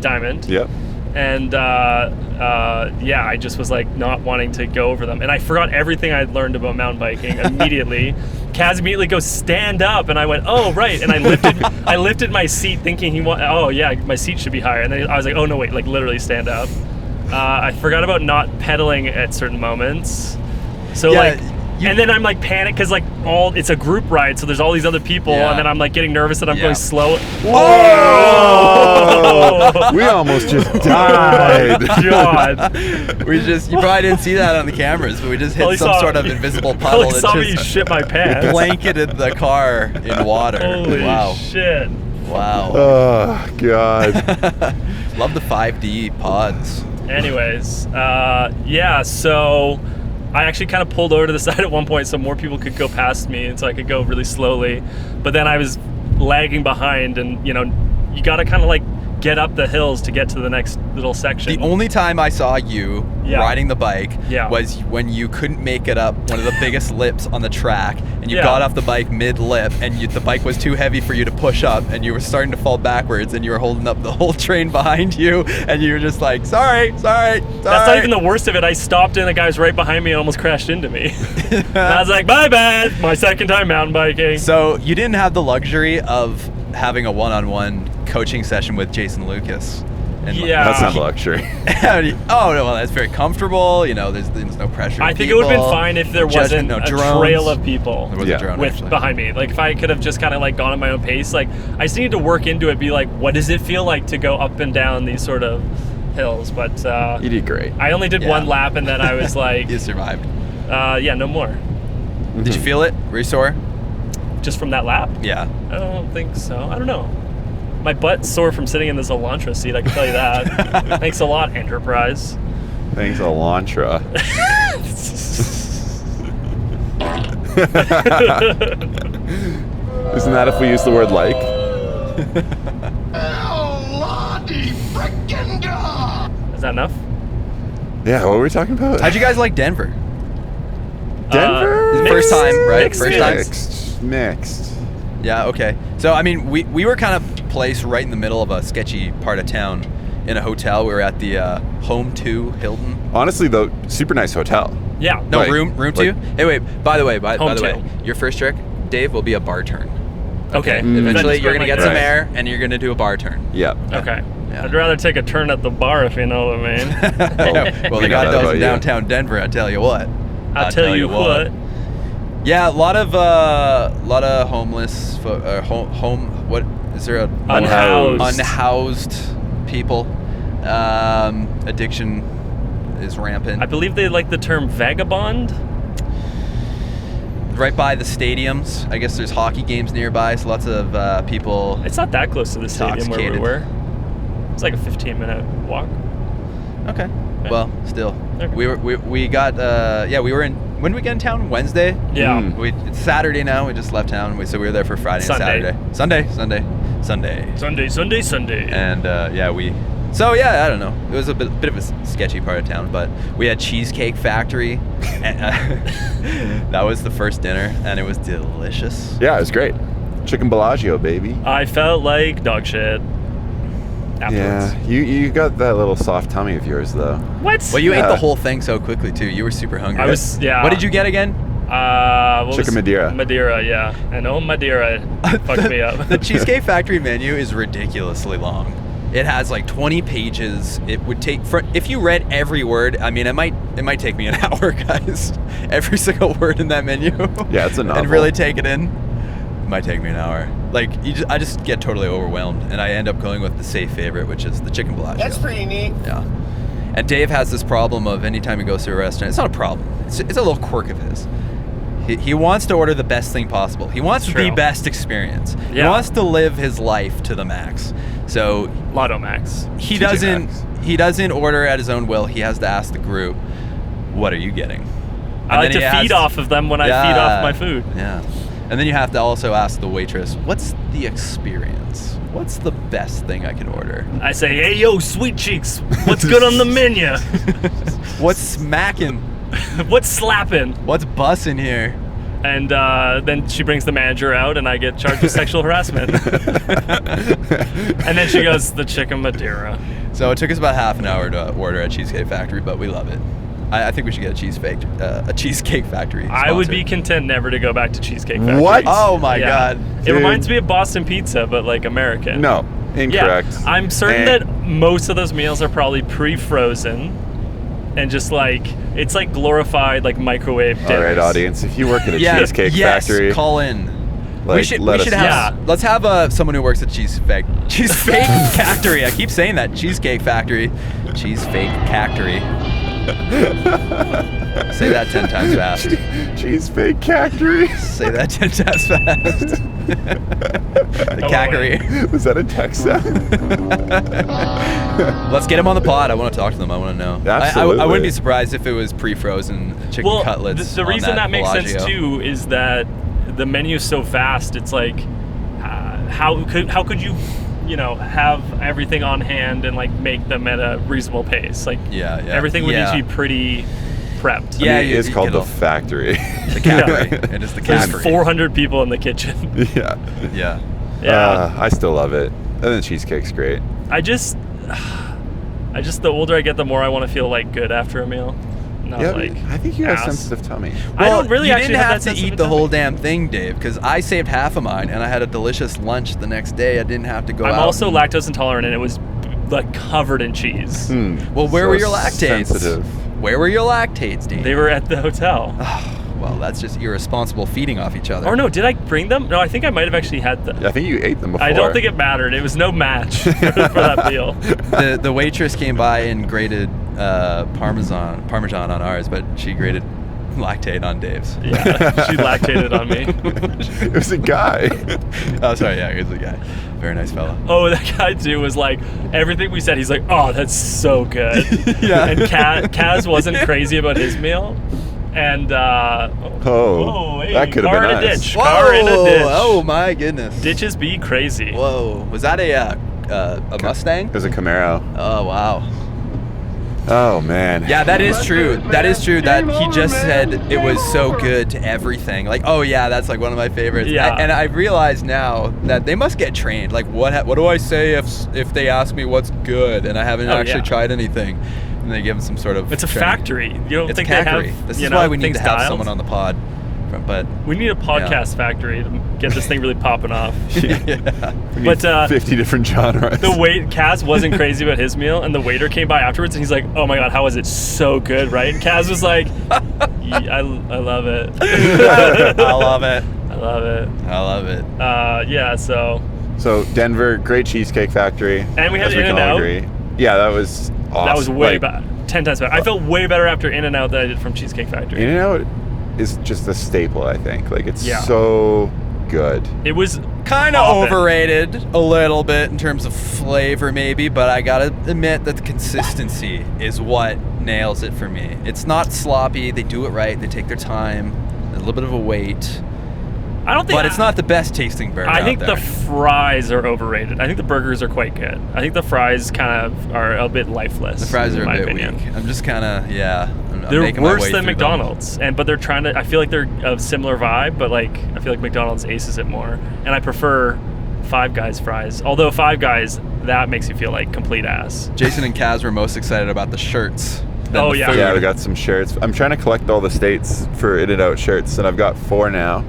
diamond. Yep. And I just was like not wanting to go over them, and I forgot everything I'd learned about mountain biking immediately. Kaz immediately goes, stand up, and I went, oh right, and I lifted my seat thinking my seat should be higher, and then I was like, oh no wait, like literally stand up. I forgot about not pedaling at certain moments, so and then I'm like panicked because like it's a group ride, so there's all these other people, and then I'm like getting nervous that I'm going slow. Oh! We almost just died. Oh, God. You probably didn't see that on the cameras, but we just hit some sort of invisible puddle Probably saw that me just shit my pants. blanketed the car in water. Holy wow. shit. Wow. Oh God. Love the 5D pods. Anyways, so I actually kind of pulled over to the side at one point so more people could go past me, and so I could go really slowly. But then I was lagging behind, and you got to kind of like get up the hills to get to the next little section. The only time I saw you riding the bike was when you couldn't make it up one of the biggest lips on the track, and you got off the bike mid-lip, and the bike was too heavy for you to push up, and you were starting to fall backwards, and you were holding up the whole train behind you, and you were just like, sorry. That's not even the worst of it. I stopped, and the guy was right behind me and almost crashed into me. And I was like, my bad. My second time mountain biking. So you didn't have the luxury of having a one-on-one coaching session with Jason Lucas. And That's not luxury. Oh no, well that's very comfortable. There's no pressure. I think it would have been fine if there wasn't a trail of people There was a drone, actually. behind me. Like if I could have just kind of like gone at my own pace. Like I just needed to work into it. Be like, what does it feel like to go up and down these sort of hills? But you did great. I only did one lap, and then I was like, You survived. No more. Did you feel it? Were you sore? Just from that lap? Yeah. I don't think so. I don't know. My butt's sore from sitting in this Elantra seat, I can tell you that. Thanks a lot, Enterprise. Thanks, Elantra. Isn't that if we use the word like? Is that enough? Yeah, what were we talking about? How'd you guys like Denver? Denver? First time, right? Mixed. First time? Mixed. Yeah, okay. So, I mean, we were kind of placed right in the middle of a sketchy part of town in a hotel. We were at the Home 2 Hilton. Honestly, though, super nice hotel. Yeah. No, Like- room like- 2? Hey, wait, by the way, Home 2. your first trick, Dave, will be a bar turn. Okay. Eventually, you're going to get some Right. air, and you're going to do a bar turn. Yeah. Okay. Yeah. I'd rather take a turn at the bar, if you know what I mean. Well, We they know got that those about in you. downtown Denver, I tell you what. I'll tell you what. Yeah, a lot of homeless, what is there a Unhoused. unhoused people, addiction is rampant. I believe they like the term vagabond. Right by the stadiums. I guess there's hockey games nearby, so lots of people. It's not that close to the stadium where we Intoxicated. were. It's like a 15-minute walk. Okay. Yeah. Well, still, Okay. we got we were in. When did we get in town? Wednesday. Yeah. It's Saturday now. We just left town. So we were there for Friday Sunday. and Saturday. Sunday. And I don't know. It was a bit of a sketchy part of town, but we had Cheesecake Factory. And, that was the first dinner, and it was delicious. Yeah, it was great. Chicken Bellagio, baby. I felt like dog shit afterwards. Yeah, you got that little soft tummy of yours, though. What? Well, you ate Yeah. the whole thing so quickly too. You were super hungry. I was, yeah. What did you get again? What Chicken was- Madeira. Madeira, yeah. And Madeira fucked me up. The Cheesecake Factory menu is ridiculously long. It has like 20 pages. It would take if you read every word. I mean, it might take me an hour, guys. Every single word in that menu. Yeah, it's a novel. And really take it in. It might take me an hour. Like I just get totally overwhelmed, and I end up going with the safe favorite, which is the Chicken Bellagio. That's pretty neat. Yeah. And Dave has this problem of anytime he goes to a restaurant, it's not a problem. It's a little quirk of his. He wants to order the best thing possible. He wants True. the best experience. He Yeah. wants to live his life to the max. So Lotto Max. he TJ doesn't Maxx. order at his own will. He has to ask the group, "What are you getting?" I like then to he feed has- off of them when I feed off my food. Yeah. And then you have to also ask the waitress, "What's the experience? What's the best thing I can order? I say, hey, yo, sweet cheeks, what's good on the menu? What's smacking? What's slapping? What's bussin' here?" And then she brings the manager out, and I get charged with sexual harassment. And then she goes, the Chicken Madeira. So it took us about half an hour to order at Cheesecake Factory, but we love it. I think we should get a Cheesecake Factory. I would be sponsor. content never to go back to Cheesecake Factory. What? Oh my Yeah. god. It Dude. reminds me of Boston Pizza, but like American. No, incorrect. Yeah, I'm certain And- that most of those meals are probably pre-frozen, and just like it's like glorified like microwave dinners. All right, audience, if you work at a Cheesecake yes, Factory, call in. like, we should let us have Yeah. let's have someone who works at Cheesecake Factory. I keep saying that. Cheesecake Factory. Cheesecake Factory. Say that 10 times fast. Cheesecake Factory. Say that 10 times fast. The Oh, Cackery. Was that a text sound? Let's get them on the pod. I want to talk to them. I want to know. Absolutely. I wouldn't be surprised if it was pre-frozen chicken Well, cutlets. the on reason that makes Bellagio. sense too is that the menu is so vast. It's like, how could you, have everything on hand and like make them at a reasonable pace? Like, Yeah. everything would yeah. need to be pretty prepped. Yeah, it is you called get the all- Factory. The Cackery. It is the There's Cackery. 400 people in the kitchen. Yeah. Yeah. Yeah. I still love it. And then cheesecake's great. I just, the older I get, the more I want to feel like good after a meal. Not Yeah, like I think you have ass. sensitive tummy. I don't really you actually didn't have have that to sense of eat the a whole tummy. damn thing, Dave, because I saved half of mine and I had a delicious lunch the next day. I didn't have to go out. I'm also and- lactose intolerant, and it was like covered in cheese. Well, where So were your lactates? sensitive. Where were your lactates, Dave? They were at the hotel. Well, that's just irresponsible feeding off each other. Or no, did I bring them? No, I think I might have actually had them. I think you ate them before. I don't think it mattered. It was no match for that meal. The waitress came by and grated Parmesan on ours, but she grated lactate on Dave's. Yeah, she lactated on me. It was a guy. Oh, sorry. Yeah, he was the guy. Very nice fella. Oh, that guy too was like, everything we said, he's like, oh, that's so good. Yeah. And Kaz wasn't crazy about his meal. And, hey, that could have car been in a us. ditch. Car in a ditch. Oh my goodness. Ditches be crazy. Whoa. Was that a Mustang? It was a Camaro. Oh wow. Oh man. Yeah, that is true. That is true. That he just said it was so good to everything. Like, oh yeah, that's like one of my favorites. Yeah. And I realize now that they must get trained. Like, what do I say if they ask me what's good and I haven't actually yeah. tried anything? And they give them some sort of. It's a training. factory. You don't It's think a they Cackery. have, This you is know, why we need things to have dialed? someone on the pod. But We need a podcast factory to get this thing really popping off. yeah. We But, need 50 different genres. Kaz wasn't crazy about his meal, and the waiter came by afterwards, and he's like, "Oh my god, how was it? So good, right?" And Kaz was like, "Yeah, I love it. I love it. I love it." I love it. Yeah. So So Denver, great Cheesecake Factory. And we had as we can all In-N-Out. agree. Yeah, that was awesome. that was way Like, bad. 10 times better. I felt way better after In-N-Out than I did from Cheesecake Factory. In-N-Out is just a staple, I think. Like, it's Yeah. so good. It was Kind of overrated a little bit in terms of flavor, maybe, but I gotta admit that the consistency is what nails it for me. It's not sloppy. They do it right. They take their time. A little bit of a wait. I don't think, But it's not the best tasting burger. I think out there. the fries are overrated. I think the burgers are quite good. I think the fries kind of are a bit lifeless. The fries in are a my bit opinion. weak. I'm just kind of, I'm They're making my worse way than through them. McDonald's, but they're trying to. I feel like they're a similar vibe, but like I feel like McDonald's aces it more, and I prefer Five Guys fries. Although Five Guys, that makes you feel like complete ass. Jason and Kaz were most excited about the shirts. than Oh, the yeah. food. Yeah, we got some shirts. I'm trying to collect all the states for In-N-Out shirts, and I've got 4 now.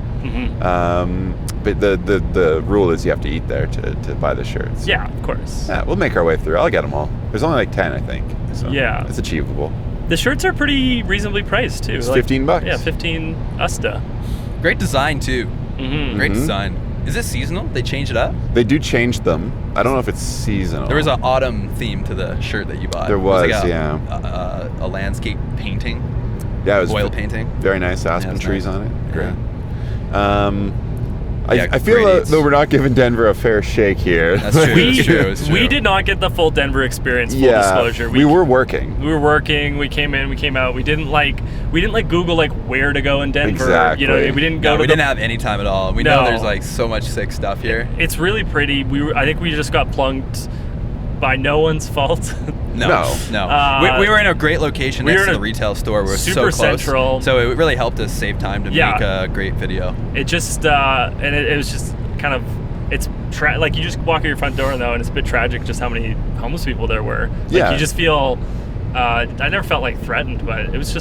But the rule is you have to eat there to buy the shirts. Yeah, of course. Yeah, we'll make our way through. I'll get them all. There's only like 10, I think. So Yeah. it's achievable. The shirts are pretty reasonably priced too. It's $15. Yeah, 15 Usta. Great design too. Mm-hmm. Great design. Is it seasonal? They change it up? They do change them. I don't know if it's seasonal. There was an autumn theme to the shirt that you bought. There It was was, like yeah. a landscape painting, Yeah, it was oil painting. very nice aspen it's trees nice. on it. Yeah. Great. Yeah, I feel great eats. though we're not giving Denver a fair shake here. That's true. It's true. It's true. We did not get the full Denver experience. Full Yeah, disclosure. we were working. We were working. We came in. We came out. We didn't like Google like where to go in Denver. Exactly. You know, we didn't go. No, to we the- didn't have any time at all. We No. know there's like so much sick stuff here. It's really pretty. I think we just got plunked by no one's fault. No. We were in a great location we next were to in the a retail store. We're so super close. central. So it really helped us save time to Yeah. make a great video. It just and it was just kind of it's like you just walk out your front door though, and it's a bit tragic just how many homeless people there were. Like, Yeah. you just feel. I never felt like threatened, but it was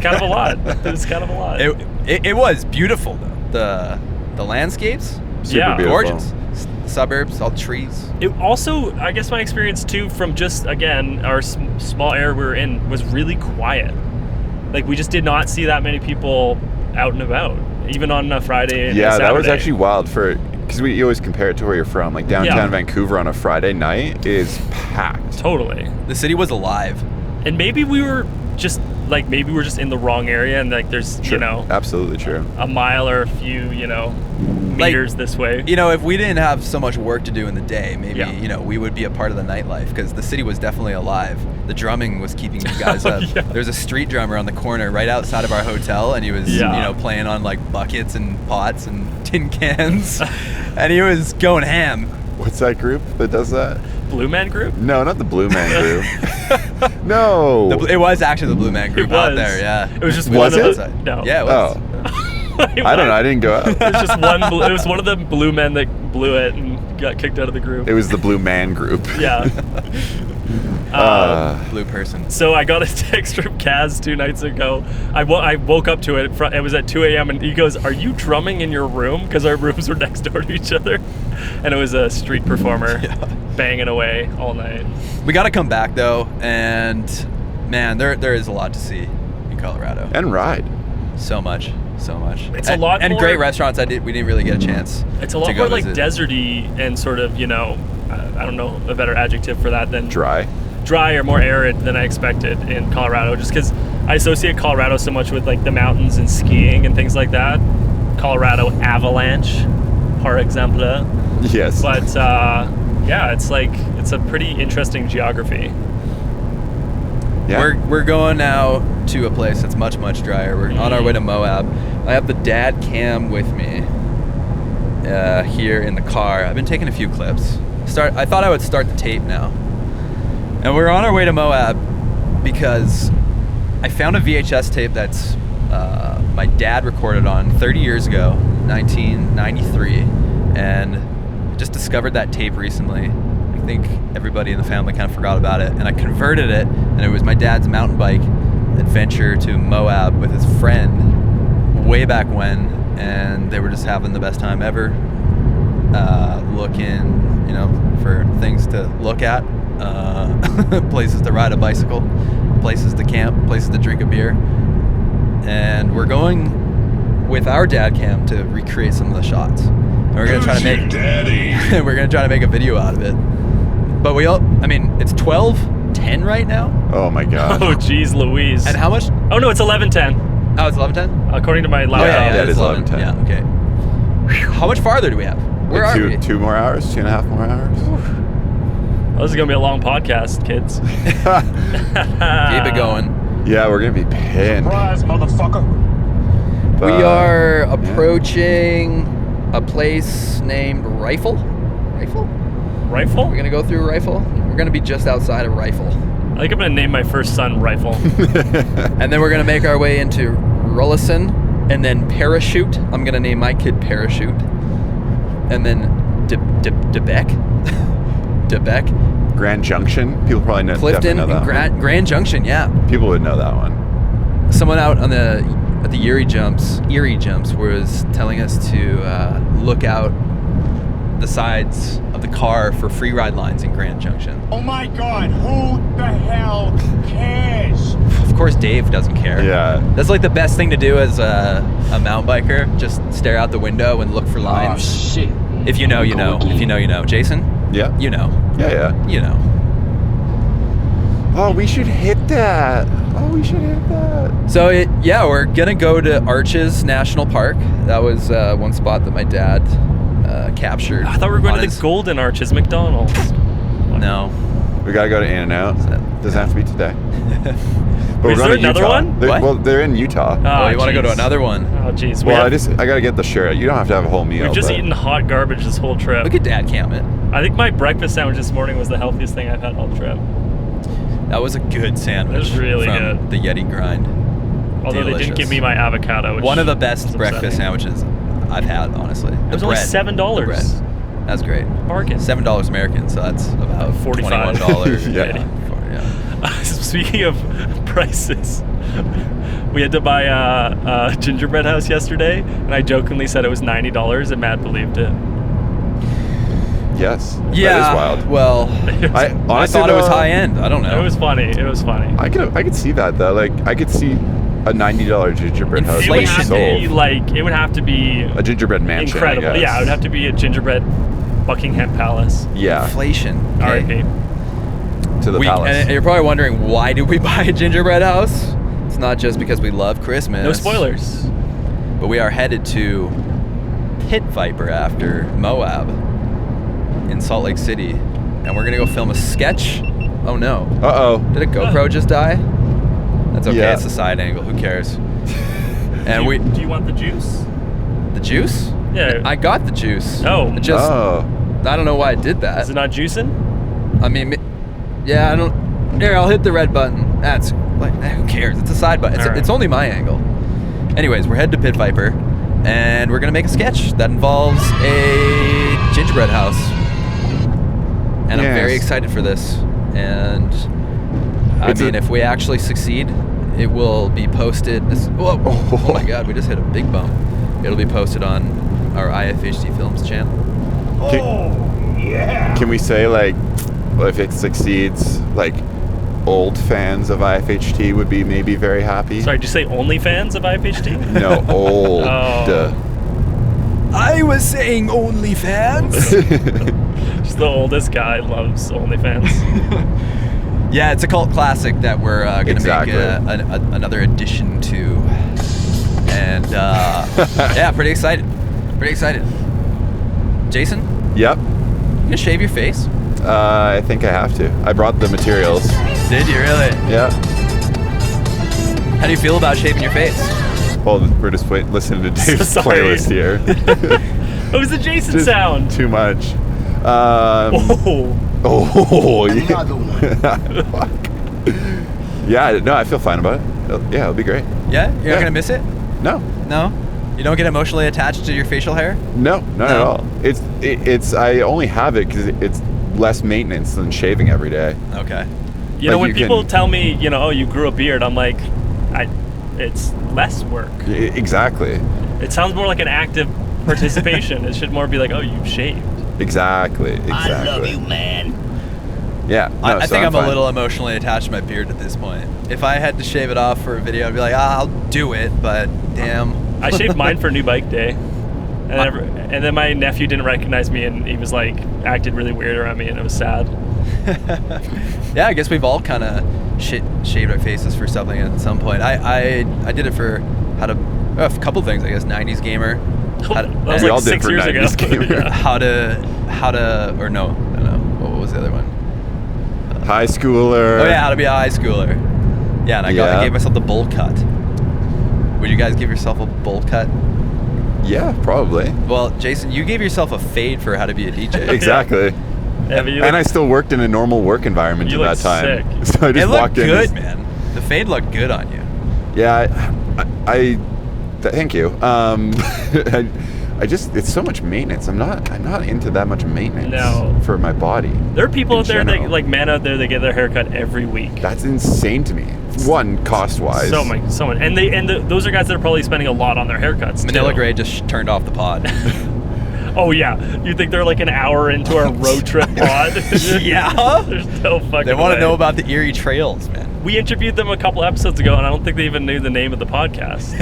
kind of a lot. It was kind of a lot. It was beautiful though. The landscapes, Super Yeah. beautiful. gorgeous. Suburbs, all trees. It also, I guess my experience too from just, again, our small area we were in was really quiet. Like, we just did not see that many people out and about, even on a Friday and a Yeah, that was Saturday. actually wild because you always compare it to where you're from. Like downtown Yeah. Vancouver on a Friday night is packed. Totally. The city was alive. And maybe we're just in the wrong area, and like there's, True. you know, Absolutely true. a mile or a few, you know, meters this way. You know, if we didn't have so much work to do in the day, maybe, Yeah. you know, we would be a part of the nightlife because the city was definitely alive. The drumming was keeping you guys up. Yeah. There's a street drummer on the corner right outside of our hotel, and he was, Yeah. you know, playing on like buckets and pots and tin cans, and he was going ham. What's that group that does that? Blue Man Group? No, not the Blue Man Group. No. It was actually the Blue Man Group It out was. there, yeah. It was just Was one it? of the, no. Yeah, it was. Oh, I don't know. I didn't go out. It was just one. It was one of the blue men that blew it and got kicked out of the group. It was the Blue Man Group. Yeah. Blue person. So I got a text from Kaz 2 nights ago. I woke up to it. It was at 2 a.m. and he goes, "Are you drumming in your room?" Because our rooms were next door to each other, and it was a street performer banging away all night. We got to come back though, and man, there is a lot to see in Colorado. And ride. So much. It's a lot and more- great restaurants. We didn't really get a chance. It's a lot to go more like visit. deserty and sort of, you know, I don't know a better adjective for that than Dry. dry or more arid than I expected in Colorado, just because I associate Colorado so much with like the mountains and skiing and things like that. Colorado avalanche, par exemple. Yes. But yeah, it's a pretty interesting geography. Yeah. We're going now to a place that's much drier. We're on our way to Moab. I have the dad cam with me here in the car. I've been taking a few clips. I thought I would start the tape now. And we're on our way to Moab because I found a VHS tape that's my dad recorded on 30 years ago, 1993, and I just discovered that tape recently. I think everybody in the family kind of forgot about it, and I converted it, and it was my dad's mountain bike adventure to Moab with his friend way back when, and they were just having the best time ever, looking, you know, for things to look at, places to ride a bicycle, places to camp, places to drink a beer, and we're going with our dad cam to recreate some of the shots. And we're gonna try to make a video out of it. But it's 12 11:10 right now. Oh my god. Oh, geez, Louise. And how much? Oh no, it's 11:10 Oh, it's 11:10. according to my laptop. Yeah, it is 11:10. 11:10. Yeah. Okay. How much farther do we have? Where Like are we? 2 more hours, 2.5 more hours. Oh, this is gonna be a long podcast, kids. Keep it going. Yeah, we're gonna be pinned. Surprise, motherfucker. We are approaching a place named Rifle. Rifle? Rifle? We're gonna go through Rifle. We're gonna be just outside of Rifle, I think I'm gonna name my first son Rifle. and then we're gonna make our way into Rullison, and then Parachute. I'm gonna name my kid Parachute, and then Debec, Debec, Grand Junction. People probably know. Clifton, definitely know and that one. Grand Junction. Yeah. People would know that one. Someone out on the at the Erie Jumps was telling us to look out the sides of the car for free ride lines in Grand Junction. Oh my god, who the hell cares? Of course, Dave doesn't care. Yeah. That's like the best thing to do as a mountain biker. Just stare out the window and look for lines. shit. If you know, you know. If you know, you know. Jason, Yeah. you know. Yeah. You know. Oh, we should hit that. So we're gonna go to Arches National Park. That was one spot that my dad captured. I thought we were going on to his- the Golden Arches McDonald's. No. We gotta go to In-N-Out. Doesn't have to be today. But Wait, is going there to another Utah. one? They're- What? Well, they're in Utah. Oh, you want to go to jeez. another one? Oh, jeez. Well, I gotta get the shirt. You don't have to have a whole meal. We've just but- eaten hot garbage this whole trip. Look at Dad count it. I think my breakfast sandwich this morning was the healthiest thing I've had all trip. That was a good sandwich. It was really from good. the Yeti Grind. Although they didn't Delicious. give me my avocado. Which One of the best was breakfast upsetting. sandwiches I've had, honestly. It was only $7. That's great. Bargain. $7 American, so that's about $45. $21. Yeah. Speaking of prices, we had to buy a gingerbread house yesterday, and I jokingly said it was $90, and Matt believed it. Yes. Yeah. That is wild. Well, I I honestly thought it was though, high end. I don't know. It was funny. It was funny. I could see that though. Like I could see a $90 gingerbread house It would being have to sold. be like it would have to be A gingerbread mansion. incredible. I guess. Yeah, it would have to be a gingerbread Buckingham Palace. Yeah. Inflation. Okay. R.I.P. To the And palace. you're probably wondering, why did we buy a gingerbread house? It's not just because we love Christmas. No spoilers. But we are headed to Pit Viper after Moab in Salt Lake City. And we're going to go film a sketch. Oh no. Uh-oh. Did a GoPro just die? That's okay. Yeah. It's a side angle. Who cares? And Do you want the juice? the juice? Yeah. I got the juice. Oh. It just, Oh. I don't know why I did that. Is it not juicing? I mean, yeah, I don't. Here, I'll hit the red button. That's like, who cares? It's a side button. It's, All right. it's only my angle. Anyways, we're headed to Pit Viper, and we're gonna make a sketch that involves a gingerbread house. And I'm very Yes. excited for this. And I It's mean, a- if we actually succeed, it will be posted. Whoa! Oh my God, we just hit a big bump. It'll be posted on our IFHD Films channel. Can we say like, well, if it succeeds, like, old fans of IFHT would be maybe very happy? Sorry, did you say only fans of IFHT? No, old. Oh. I was saying OnlyFans. Just the oldest guy loves OnlyFans. Yeah, it's a cult classic that we're going to Exactly. make another addition to. And yeah, pretty excited. Pretty excited. Jason, Yep. you gonna shave your face? I think I have to. I brought the materials. Did you really? Yeah. How do you feel about shaving your face? Well, we're just listening to Dave's Sorry. playlist here. What was the Jason Just sound? Too much. Oh. Oh, yeah. Another one. Fuck. Yeah, no, I feel fine about it. Yeah, it'll be great. Yeah? You're Yeah. not gonna miss it? No, No? You don't get emotionally attached to your facial hair? no, not at No. all. It's I only have it because it's less maintenance than shaving every day. Okay. You know, Like when you people can- tell me, you know, oh, you grew a beard, I'm like, it's less work. Exactly. It sounds more like an active participation. It should more be like, oh, you shaved. Exactly. I love you, man. Yeah. No, I so think I'm a fine. little emotionally attached to my beard at this point. If I had to shave it off for a video, I'd be like, I'll do it, but damn. I shaved mine for New Bike Day, And then my nephew didn't recognize me, and he was like acted really weird around me, and it was sad. Yeah, I guess we've all kind of shaved our faces for something at some point. I did it for a couple things, I guess. 90s gamer. That was We like all did 6 for years 90s ago. gamer. Yeah. how to or no, what was the other one? High schooler. Oh yeah, how to be a high schooler. Yeah, and I gave myself the bowl cut. Would you guys give yourself a bowl cut? Yeah, probably. Well, Jason, you gave yourself a fade for how to be a DJ. Exactly. Yeah, but you And I still worked in a normal work environment You at that look time. sick. So I It just looked walked in. good, man. The fade looked good on you. Yeah, thank you. I just, it's so much maintenance. I'm not into that much maintenance No. for my body. There are people in out there, general. like men out there, that get their haircut every week. That's insane to me. One, cost-wise. So much. Those are guys that are probably spending a lot on their haircuts. Manila too. Gray just turned off the pod. Oh yeah, you think they're like an hour into our road trip pod? Yeah. There's no fucking. They want to way. know about the Erie trails, man. We interviewed them a couple episodes ago, and I don't think they even knew the name of the podcast.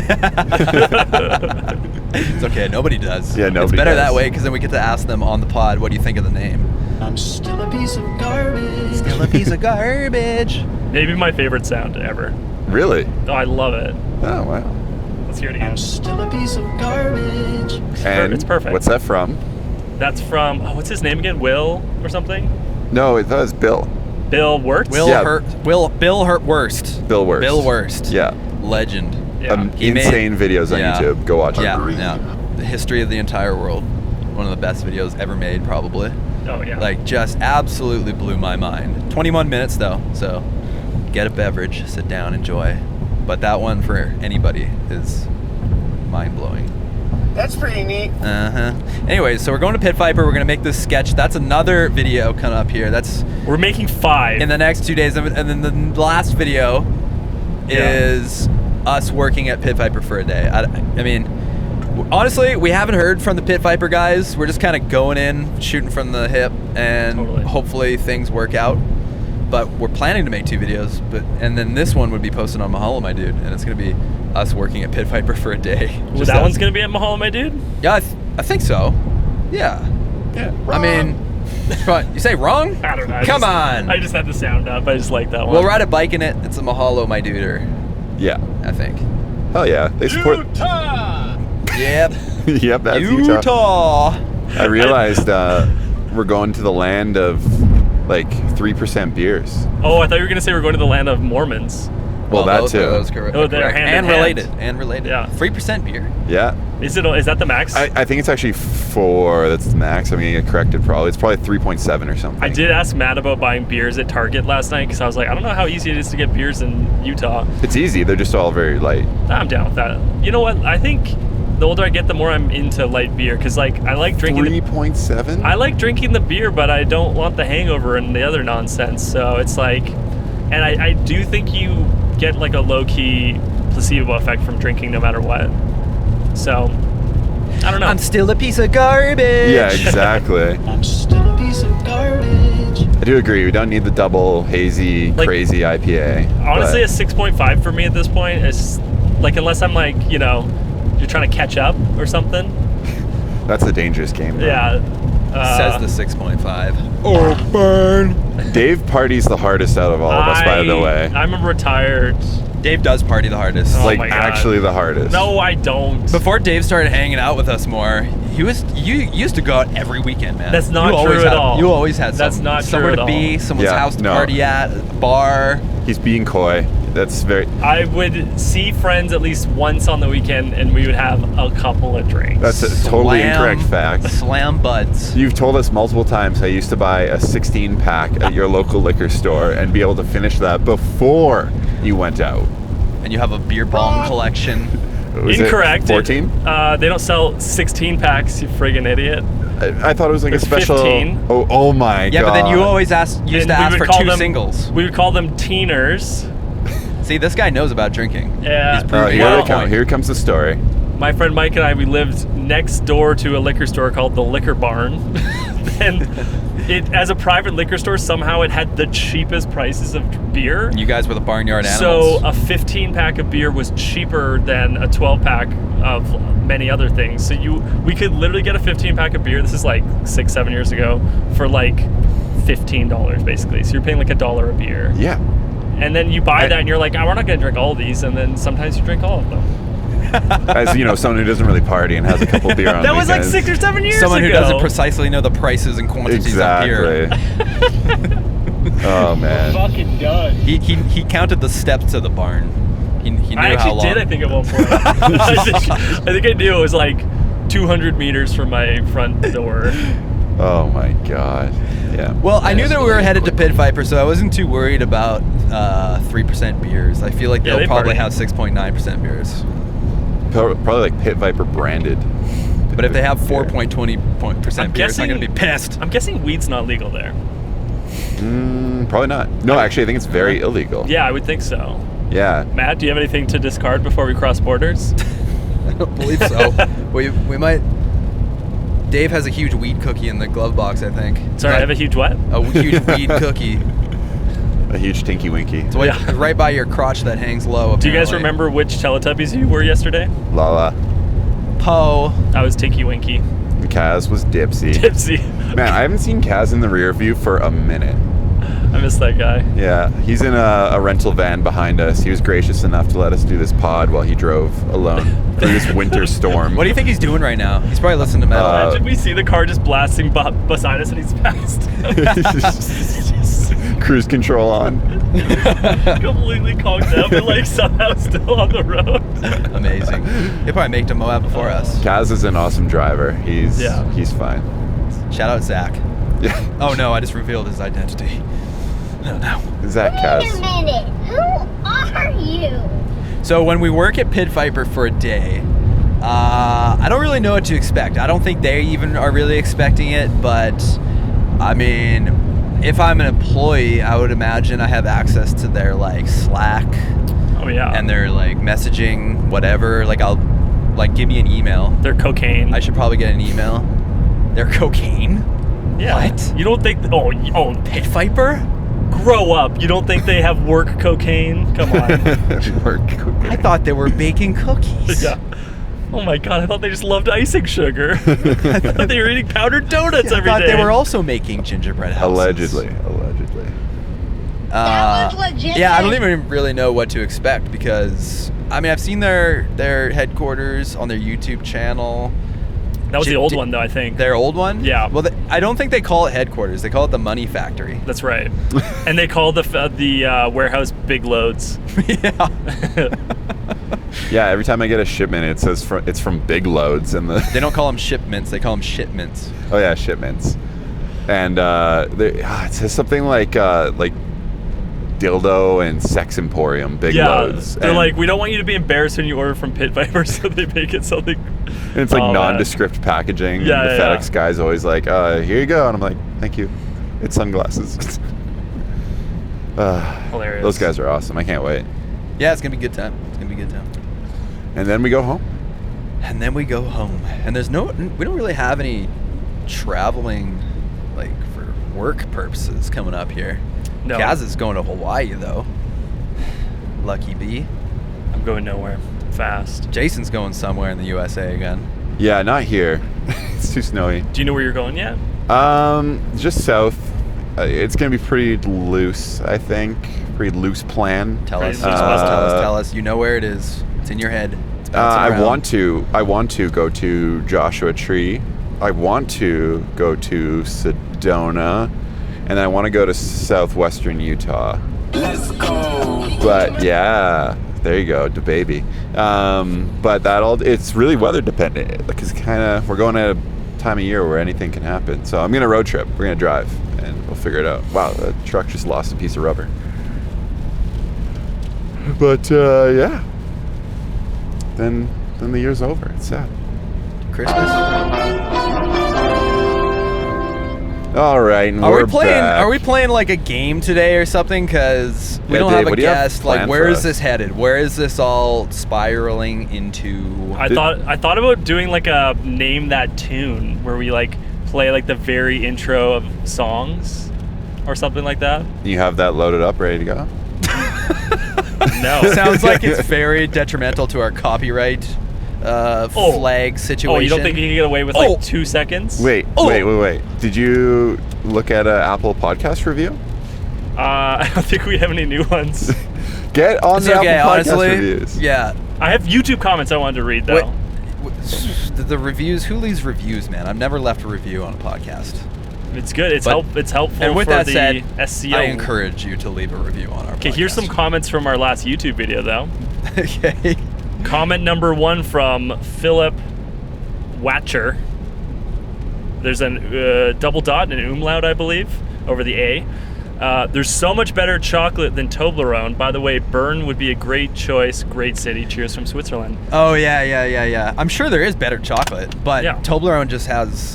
It's okay, nobody does. Yeah, nobody It's better does. that way because then we get to ask them on the pod, what do you think of the name? I'm still a piece of garbage. Still a piece of garbage. Maybe my favorite sound ever. Really? Oh, I love it. Oh, wow. Let's hear it again. I'm still a piece of garbage. And It's perfect. what's that from? That's from what's his name again? Will or something? No, it was Bill. Bill Wirtz. Bill Yeah. Hurt Worst. Bill Wirtz. Bill Worst. Yeah. Legend. Yeah. He made- Insane videos on Yeah. YouTube. Go watch Yeah, them. yeah. The history of the entire world. One of the best videos ever made, probably. Oh yeah. Like, just absolutely blew my mind. 21 minutes, though, so get a beverage, sit down, enjoy. But that one, for anybody, is mind-blowing. That's pretty neat. Uh-huh. Anyways, so we're going to Pit Viper. We're going to make this sketch. That's another video coming up here. That's We're making 5. in the next 2 days. And then the last video is us working at Pit Viper for a day. I mean, honestly, we haven't heard from the Pit Viper guys. We're just kind of going in, shooting from the hip, and Totally. hopefully things work out. But we're planning to make 2 videos, and then this one would be posted on Mahalo, my dude, and it's going to be us working at Pit Viper for a day. Well, that one's gonna be at Mahalo, my dude. Yeah, I think so. Yeah. Yeah. I mean, what, you say wrong? I don't know. Come on. I just had the sound up. I just like that one. We'll ride a bike in it. It's a Mahalo, my dude, Yeah. I think. Hell yeah. They support. Yep. Yep, that's Utah. Utah. I realized we're going to the land of like 3% beers. Oh, I thought you were gonna say we're going to the land of Mormons. Well, that those too. are- those correct. Oh, they're hand in and hand. related. And related. Yeah. 3% beer. Yeah. Is that the max? I think it's actually 4. That's the max. I'm going to get corrected probably. It's probably 3.7 or something. I did ask Matt about buying beers at Target last night because I was like, I don't know how easy it is to get beers in Utah. It's easy. They're just all very light. I'm down with that. You know what? I think the older I get, the more I'm into light beer because like I like drinking. 3.7? I like drinking the beer, but I don't want the hangover and the other nonsense. So it's like, and I do think you get like a low-key placebo effect from drinking no matter what. So, I don't know. I'm still a piece of garbage. Yeah, exactly. I'm still a piece of garbage. I do agree. We don't need the double hazy, Like, crazy IPA. Honestly, a but 6.5 for me at this point is like, unless I'm like, you know, you're trying to catch up or something. that's a dangerous game. Though. Yeah. Says the 6.5. Oh, burn. Dave parties the hardest out of all of us, by the way. I'm retired. Dave does party the hardest. Oh like, my God. actually the hardest. No, I don't. Before Dave started hanging out with us more, you used to go out every weekend, man. That's not you always true at had, all. You always had That's not true somewhere at to all. be, someone's Yeah, house to no. party at, a bar. He's being coy. That's very. I would see friends at least once on the weekend, and we would have a couple of drinks. That's a totally Slam- incorrect fact. Slam buds. You've told us multiple times I used to buy a 16-pack at your local liquor store and be able to finish that before you went out. And you have a beer bong collection. Was it Incorrect. 14? They don't sell 16 packs, you friggin' idiot. I thought it was like a It's special. 15. Oh my god. Yeah, but then you always used And to we ask would for call 2 them- singles. We would call them teeners. See, this guy knows about drinking. Yeah. He's proving Here, my it comes, point. here comes the story. My friend Mike and I, we lived next door to a liquor store called the Liquor Barn. And it as a private liquor store, somehow it had the cheapest prices of beer. You guys were the barnyard animals. So a 15-pack of beer was cheaper than a 12-pack of many other things. So we could literally get a 15-pack of beer. This is like 6-7 years ago for like $15 basically. So you're paying like $1 a beer. Yeah. And then you buy that and you're like, oh, we're not going to drink all of these. And then sometimes you drink all of them. As you know, someone who doesn't really party and has a couple beer on That was like weekends. 6 or 7 years Someone ago. who doesn't precisely know the prices and quantities of beer. Oh man. Fucking done. He counted the steps to the barn. He knew I how long. actually did, I think, at one point. I think I knew it was like 200 meters from my front door. Oh my god. Yeah. Well, I knew that we were headed to Pit Viper, so I wasn't too worried about 3% beers. I feel like Yeah, they'll they probably party. have 6.9% beers. Probably like Pit Viper branded. But if they have 4.20% I'm beers, I'm guessing- going to be pissed. I'm guessing weed's not legal there. Probably not. No, actually, I think it's very illegal. Yeah, I would think so. Yeah. Matt, do you have anything to discard before we cross borders? I don't believe so. we might... Dave has a huge weed cookie in the glove box, I think. Sorry, I have a huge what? A huge weed cookie. A huge Tinky Winky. It's right by your crotch that hangs low. Do you guys apparently. remember which Teletubbies you were yesterday? Lala. Poe. I was Tinky Winky. And Kaz was Dipsy. Dipsy. Man, I haven't seen Kaz in the rear view for a minute. I miss that guy. Yeah, he's in a rental van behind us. He was gracious enough to let us do this pod while he drove alone through this winter storm. What do you think he's doing right now? He's probably listening to metal. Imagine we see the car just blasting beside us and he's passed. Cruise control on. Completely conked out, but like somehow still on the road. Amazing. He'll probably make it to Moab before us. Kaz is an awesome driver. He's fine. Shout out Zach. Yeah. Oh no, I just revealed his identity. Oh no. Zach Kaz. Wait a minute. Who are you? So when we work at Pit Viper for a day, I don't really know what to expect. I don't think they even are really expecting it, but I mean, if I'm an employee, I would imagine I have access to their like Slack Oh yeah. and their like messaging, whatever. Like give me an email. They're cocaine. I should probably get an email. They're cocaine? Yeah. What? You don't think? Oh, Pit Viper? grow up. You don't think they have work cocaine? Come on. I thought they were baking cookies. Yeah. Oh my god, I thought they just loved icing sugar. I thought they were eating powdered donuts every day. I thought they were also making gingerbread houses. Allegedly. That was legit. Yeah, I don't even really know what to expect because I mean I've seen their headquarters on their YouTube channel. That was the old one, though, I think. Their old one? Yeah. Well, I don't think they call it headquarters. They call it the Money Factory. That's right. And they call the warehouse Big Loads. Yeah. Yeah, every time I get a shipment, it says it's from Big Loads, and They don't call them shipments. They call them shipments. Oh yeah, shipments. And it says something like dildo and sex emporium, Big Loads. They're and, like, we don't want you to be embarrassed when you order from Pit Viper, so they make it something. and it's like nondescript packaging. Yeah, and the yeah, FedEx guy's always like, here you go. And I'm like, thank you. It's sunglasses. Hilarious. Those guys are awesome. I can't wait. Yeah, it's going to be a good time. It's going to be a good time. And then we go home. And then we go home. And we don't really have any traveling, like, for work purposes coming up here. No. Kaz is going to Hawaii, though. Lucky bee. I'm going nowhere fast. Jason's going somewhere in the USA again. Yeah, not here. It's too snowy. Do you know where you're going yet? Just south. It's gonna be pretty loose, I think. Pretty loose plan. Tell us. Right, Tell us. You know where it is. It's in your head. It's bouncing I around. want to go to Joshua Tree. I want to go to Sedona, and then I want to go to southwestern Utah. Let's go. But yeah, there you go, the baby. But it's really weather dependent because we're going at a time of year where anything can happen. So I'm gonna road trip. We're gonna drive and we'll figure it out. Wow, the truck just lost a piece of rubber. But yeah, then the year's over. It's sad. Christmas. All right, and Are we're we playing? back. Are we playing like a game today or something? Because we Yeah, don't Dave, have a what do you have guest. Like, planned where for is us? this headed? Where is this all spiraling into? I thought about doing like a name that tune where we like play like the very intro of songs or something like that. You have that loaded up, ready to go? No. Sounds like it's very detrimental to our copyright flag situation. Oh, you don't think you can get away with like 2 seconds? Wait. Did you look at an Apple Podcast review? I don't think we have any new ones. Get on the Apple Podcast honestly, reviews. Yeah. I have YouTube comments I wanted to read though. The reviews. Who leaves reviews, man? I've never left a review on a podcast. It's good. It's helpful. And with for that the said, SEO. I encourage you to leave a review on our podcast. Okay, here's some comments from our last YouTube video though. Okay. Comment number 1 from Philip Watcher. There's a double dot and an umlaut, I believe, over the A. There's so much better chocolate than Toblerone. By the way, Bern would be a great choice. Great city. Cheers from Switzerland. Oh, yeah. I'm sure there is better chocolate, but Yeah. Toblerone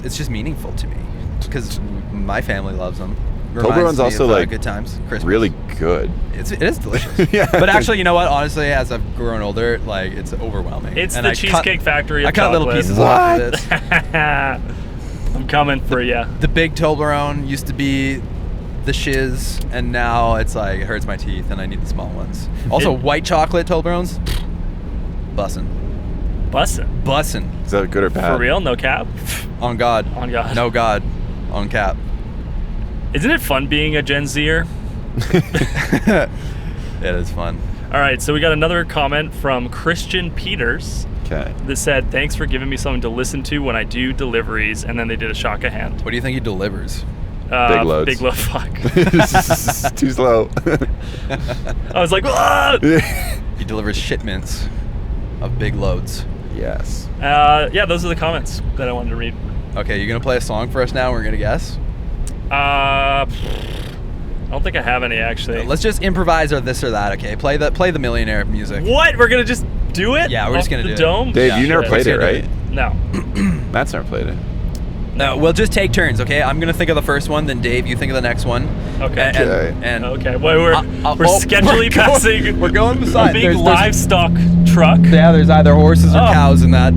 it's just meaningful to me because my family loves them. Toblerone's also like good times. Christmas. really good. It is delicious. Yeah. But actually, you know what? Honestly, as I've grown older, like it's overwhelming. It's And the I Cheesecake Factory of I cut little chocolate. pieces off of it. I'm coming for you. The big Toblerone used to be the shiz, and now it's like it hurts my teeth, and I need the small ones. Also, white chocolate Toblerones, bussin'. Is that good or bad? For real? No cap? On God. On God. No God. On cap. Isn't it fun being a Gen Zer? It is fun. All right, so we got another comment from Christian Peters Okay. that said, "Thanks for giving me something to listen to when I do deliveries," and then they did a shock of hand. What do you think he delivers? Big loads. Big load. Fuck. Too slow. I was like, "Ah!" He delivers shipments of big loads. Yes. Yeah, those are the comments that I wanted to read. Okay, you gonna play a song for us now? We're gonna guess. I don't think I have any actually. Let's just improvise or this or that. Okay, play the Millionaire music. What? We're gonna just do it? Yeah, we're just Off gonna the do it. dome? Dave, Yeah, you never sure. played it, Let's right? do No. Matt's never played it. No, we'll just take turns. Okay, I'm gonna think of the first one, then Dave, you think of the next one. Okay. And Okay. Well, we're oh, sketchily passing. We're going beside. a big there's- livestock truck. Yeah, there's either horses or Oh. cows in that.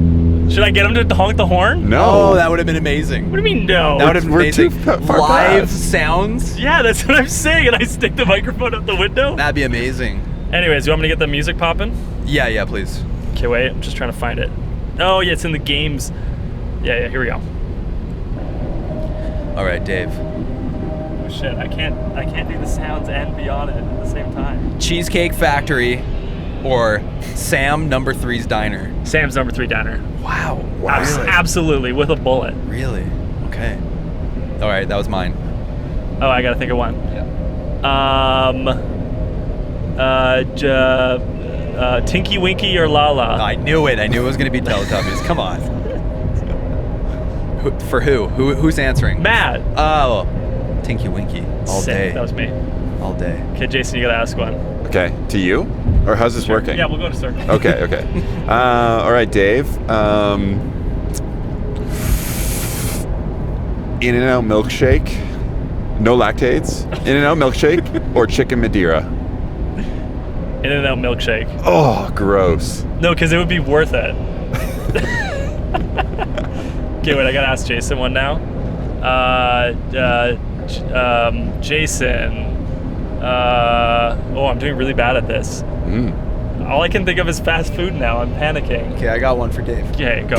Should I get him to honk the horn? No. Oh, that would have been amazing. What do you mean no? That would have been We're amazing. too far Live past. sounds. Yeah, that's what I'm saying, and I stick the microphone out the window. That'd be amazing. Anyways, you want me to get the music popping? Yeah, please. Okay, wait. I'm just trying to find it. Oh, yeah, it's in the games. Yeah. Here we go. All right, Dave. Oh shit! I can't do the sounds and be on it at the same time. Cheesecake Factory, or Sam No. 3's Diner. Sam's number 3 diner. Wow. Absolutely, with a bullet. Really? Okay. All right, that was mine. Oh, I gotta think of one. Yeah. Tinky Winky or Lala? I knew it. I knew it was gonna be Teletubbies. Come on. For who? Who's answering? Matt. Oh, Tinky Winky. All Sick, day. That was me. All day. Okay, Jason, you gotta ask one. Okay. To you? Or how's this working? Yeah, we'll go in a circle. Okay. All right, Dave. In-N-Out milkshake. No lactates. In-N-Out milkshake or chicken Madeira. In-N-Out milkshake. Oh, gross. No, because it would be worth it. Okay, wait, I gotta ask Jason one now. Jason. I'm doing really bad at this. All I can think of is fast food now. I'm panicking. Okay, I got one for Dave. Okay, go.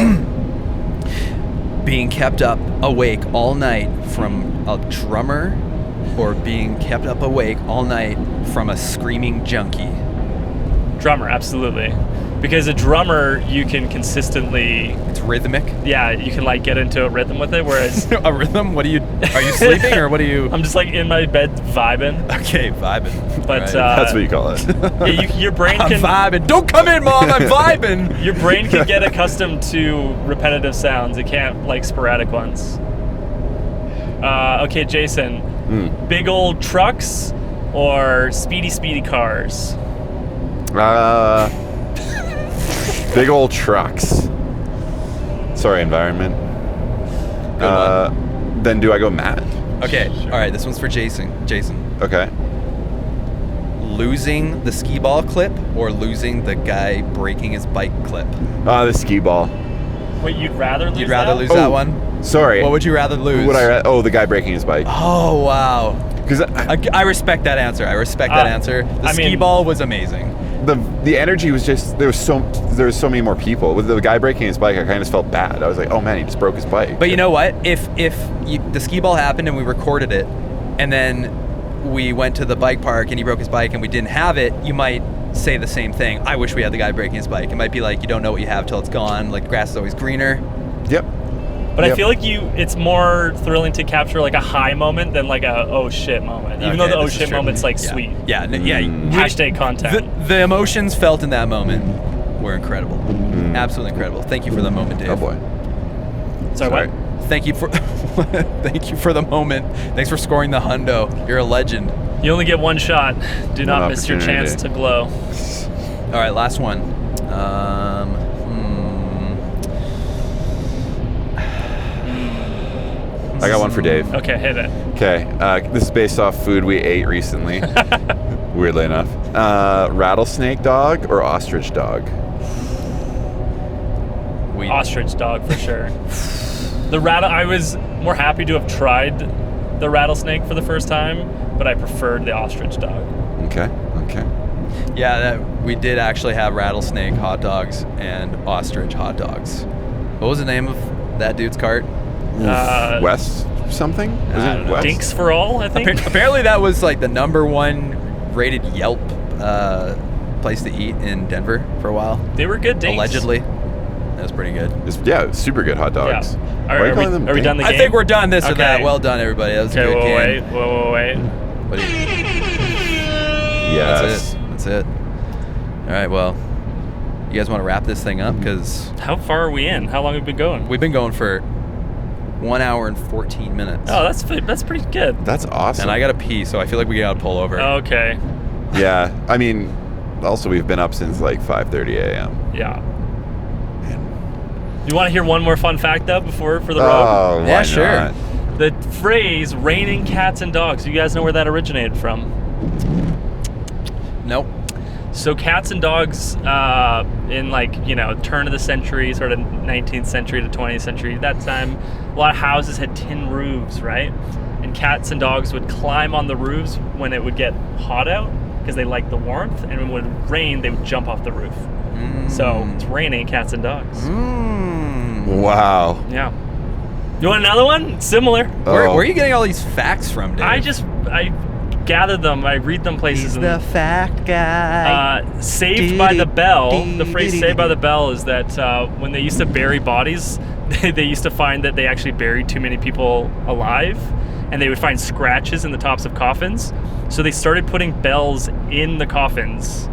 Being kept up awake all night from a drummer, or being kept up awake all night from a screaming junkie. Drummer, absolutely. Because a drummer, you can consistently... It's rhythmic. Yeah, you can like get into a rhythm with it, whereas... A rhythm? Are you sleeping or what are you? I'm just like in my bed vibing. Okay, vibing. But Right. That's what you call it. yeah, your brain I'm can... vibing. Don't come in, Mom. I'm vibing. Your brain can get accustomed to repetitive sounds. It can't like sporadic ones. Okay, Jason. Big old trucks or speedy cars? Big old trucks. Sorry, environment. Then do I go Matt? Okay. All right. This one's for Jason. Okay. Losing the skee ball clip or losing the guy breaking his bike clip? The skee ball. Wait, you'd rather lose You'd rather that? lose that one? Sorry. What would you rather lose? The guy breaking his bike. Oh, wow. Because I respect that answer. The skee ball was amazing. The energy was just there was so many more people. With the guy breaking his bike, I kind of felt bad. I was like, oh man, he just broke his bike. But you know what? If the skee ball happened and we recorded it, and then we went to the bike park and he broke his bike and we didn't have it, you might say the same thing. I wish we had the guy breaking his bike. It might be like you don't know what you have till it's gone. Like grass is always greener. Yep. But I feel like it's more thrilling to capture like a high moment than like a oh shit moment. Even though the oh shit moment's like sweet. Yeah. Hashtag content. The emotions felt in that moment were incredible. Absolutely incredible. Thank you for the moment, Dave. Oh boy. Sorry. What? Thank you for thank you for the moment. Thanks for scoring the hundo. You're a legend. You only get one shot. Do not miss your chance to glow. All right, last one. I got one for Dave. Okay, hit it. Okay, this is based off food we ate recently. Weirdly enough, rattlesnake dog or ostrich dog? Ostrich dog for sure. I was more happy to have tried the rattlesnake for the first time, but I preferred the ostrich dog. Okay. Yeah, we did actually have rattlesnake hot dogs and ostrich hot dogs. What was the name of that dude's cart? West something? Was it West? Dinks for all, I think. Apparently that was like the #1 rated Yelp place to eat in Denver for a while. They were good dinks. Allegedly. That was pretty good. Super good hot dogs. Yeah. Are we done the game? I think we're done this or that. Well done, everybody. That was a good game. Wait. What do you... Yes. That's it. All right, well, you guys want to wrap this thing up? Because how far are we in? How long have we been going? We've been going for 1 hour and 14 minutes. Oh, that's pretty good. That's awesome. And I got to pee, so I feel like we got to pull over. Okay. Yeah, I mean, also we've been up since like 5:30 a.m. Yeah. You want to hear one more fun fact though for the road? Oh, yeah, sure. Not? The phrase "raining cats and dogs." You guys know where that originated from? Nope. So cats and dogs in turn of the century, sort of 19th century to 20th century, that time a lot of houses had tin roofs, right? And cats and dogs would climb on the roofs when it would get hot out because they liked the warmth, and when it would rain they would jump off the roof. So it's raining cats and dogs. Wow. Yeah. You want another one? Similar. Where are you getting all these facts from, Dave? I gather them. I read them places. He's the fact guy. Saved by the Bell. The phrase "Saved by the Bell" is that when they used to bury bodies, they used to find that they actually buried too many people alive, and they would find scratches in the tops of coffins. So they started putting bells in the coffins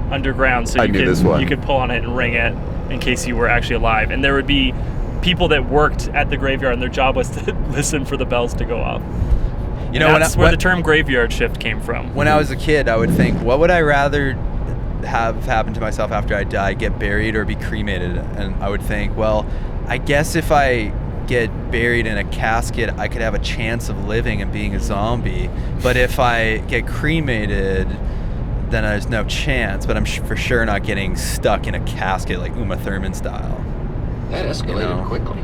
underground, so you could pull on it and ring it in case you were actually alive. And there would be people that worked at the graveyard, and their job was to listen for the bells to go off. You know, that's where the term graveyard shift came from. When I was a kid, I would think, what would I rather have happen to myself after I die, get buried or be cremated? And I would think, well, I guess if I get buried in a casket, I could have a chance of living and being a zombie. But if I get cremated, then there's no chance. But I'm for sure not getting stuck in a casket like Uma Thurman style. That escalated quickly.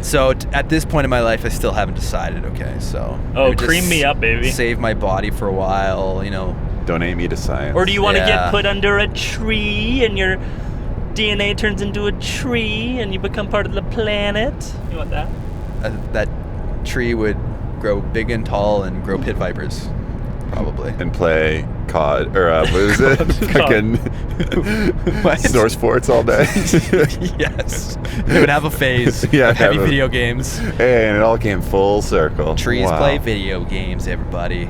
So at this point in my life, I still haven't decided. Okay, so cream me up, baby. Save my body for a while, Donate me to science. Or do you want to get put under a tree and your DNA turns into a tree and you become part of the planet? You want that? That tree would grow big and tall and grow pit vipers, probably. And play COD, or what is it? Fucking snore sports all day. Yes. They would have a phase of heavy video games. Hey, and it all came full circle. Trees play video games, everybody.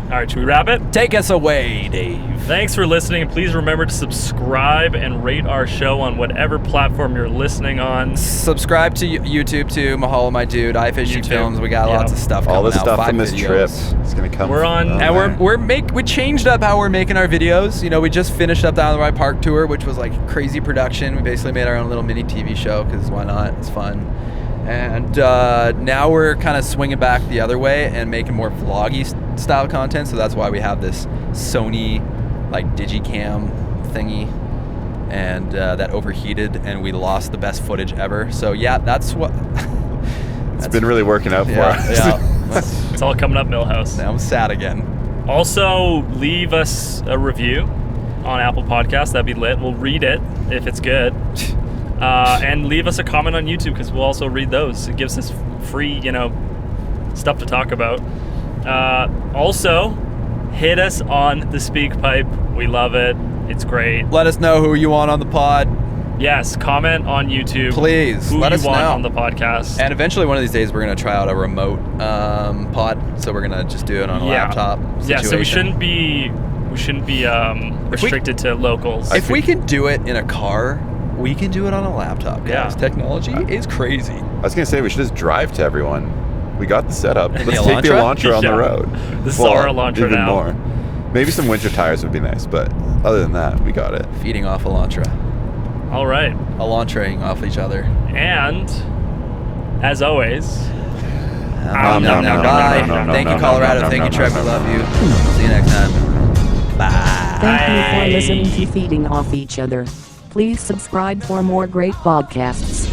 All right, should we wrap it? Take us away, Dave. Thanks for listening, and please remember to subscribe and rate our show on whatever platform you're listening on. Subscribe to YouTube too, Mahalo My Dude, iFishy Films. We got lots of stuff coming out. All the stuff from this videos. trip is gonna come. We're on, and we changed up how we're making our videos. We just finished up the Island Ride Park tour, which was like crazy production. We basically made our own little mini TV show because why not? It's fun. And now we're kind of swinging back the other way and making more vloggy style content. So that's why we have this Sony like Digicam thingy. and that overheated, and we lost the best footage ever. So yeah, that's what. It's been really working out for us. Yeah. It's all coming up, Millhouse. Now I'm sad again. Also, leave us a review on Apple Podcasts. That'd be lit. We'll read it if it's good. And leave us a comment on YouTube, because we'll also read those. It gives us free, stuff to talk about. Also, hit us on the speak pipe. We love it. It's great. Let us know who you want on the pod. Yes, comment on YouTube. Please, who let you us want know on the podcast. And eventually, one of these days, we're going to try out a remote pod. So we're going to just do it on a laptop situation. Yeah, so we shouldn't be restricted to locals. If we can do it in a car, we can do it on a laptop, guys. Yeah. Technology is crazy. I was going to say, we should just drive to everyone. We got the setup. And Let's the take the Elantra on the Yeah. road. This is our Elantra even now. more. Maybe some winter tires would be nice, but other than that, we got it. Feeding off Elantra. All right. Elantraing off each other. And, as always... Bye. Thank you, Colorado. Thank you, Trek. We love you. See you next time. Bye. Thank you for listening to Feeding Off Each Other. Please subscribe for more great podcasts.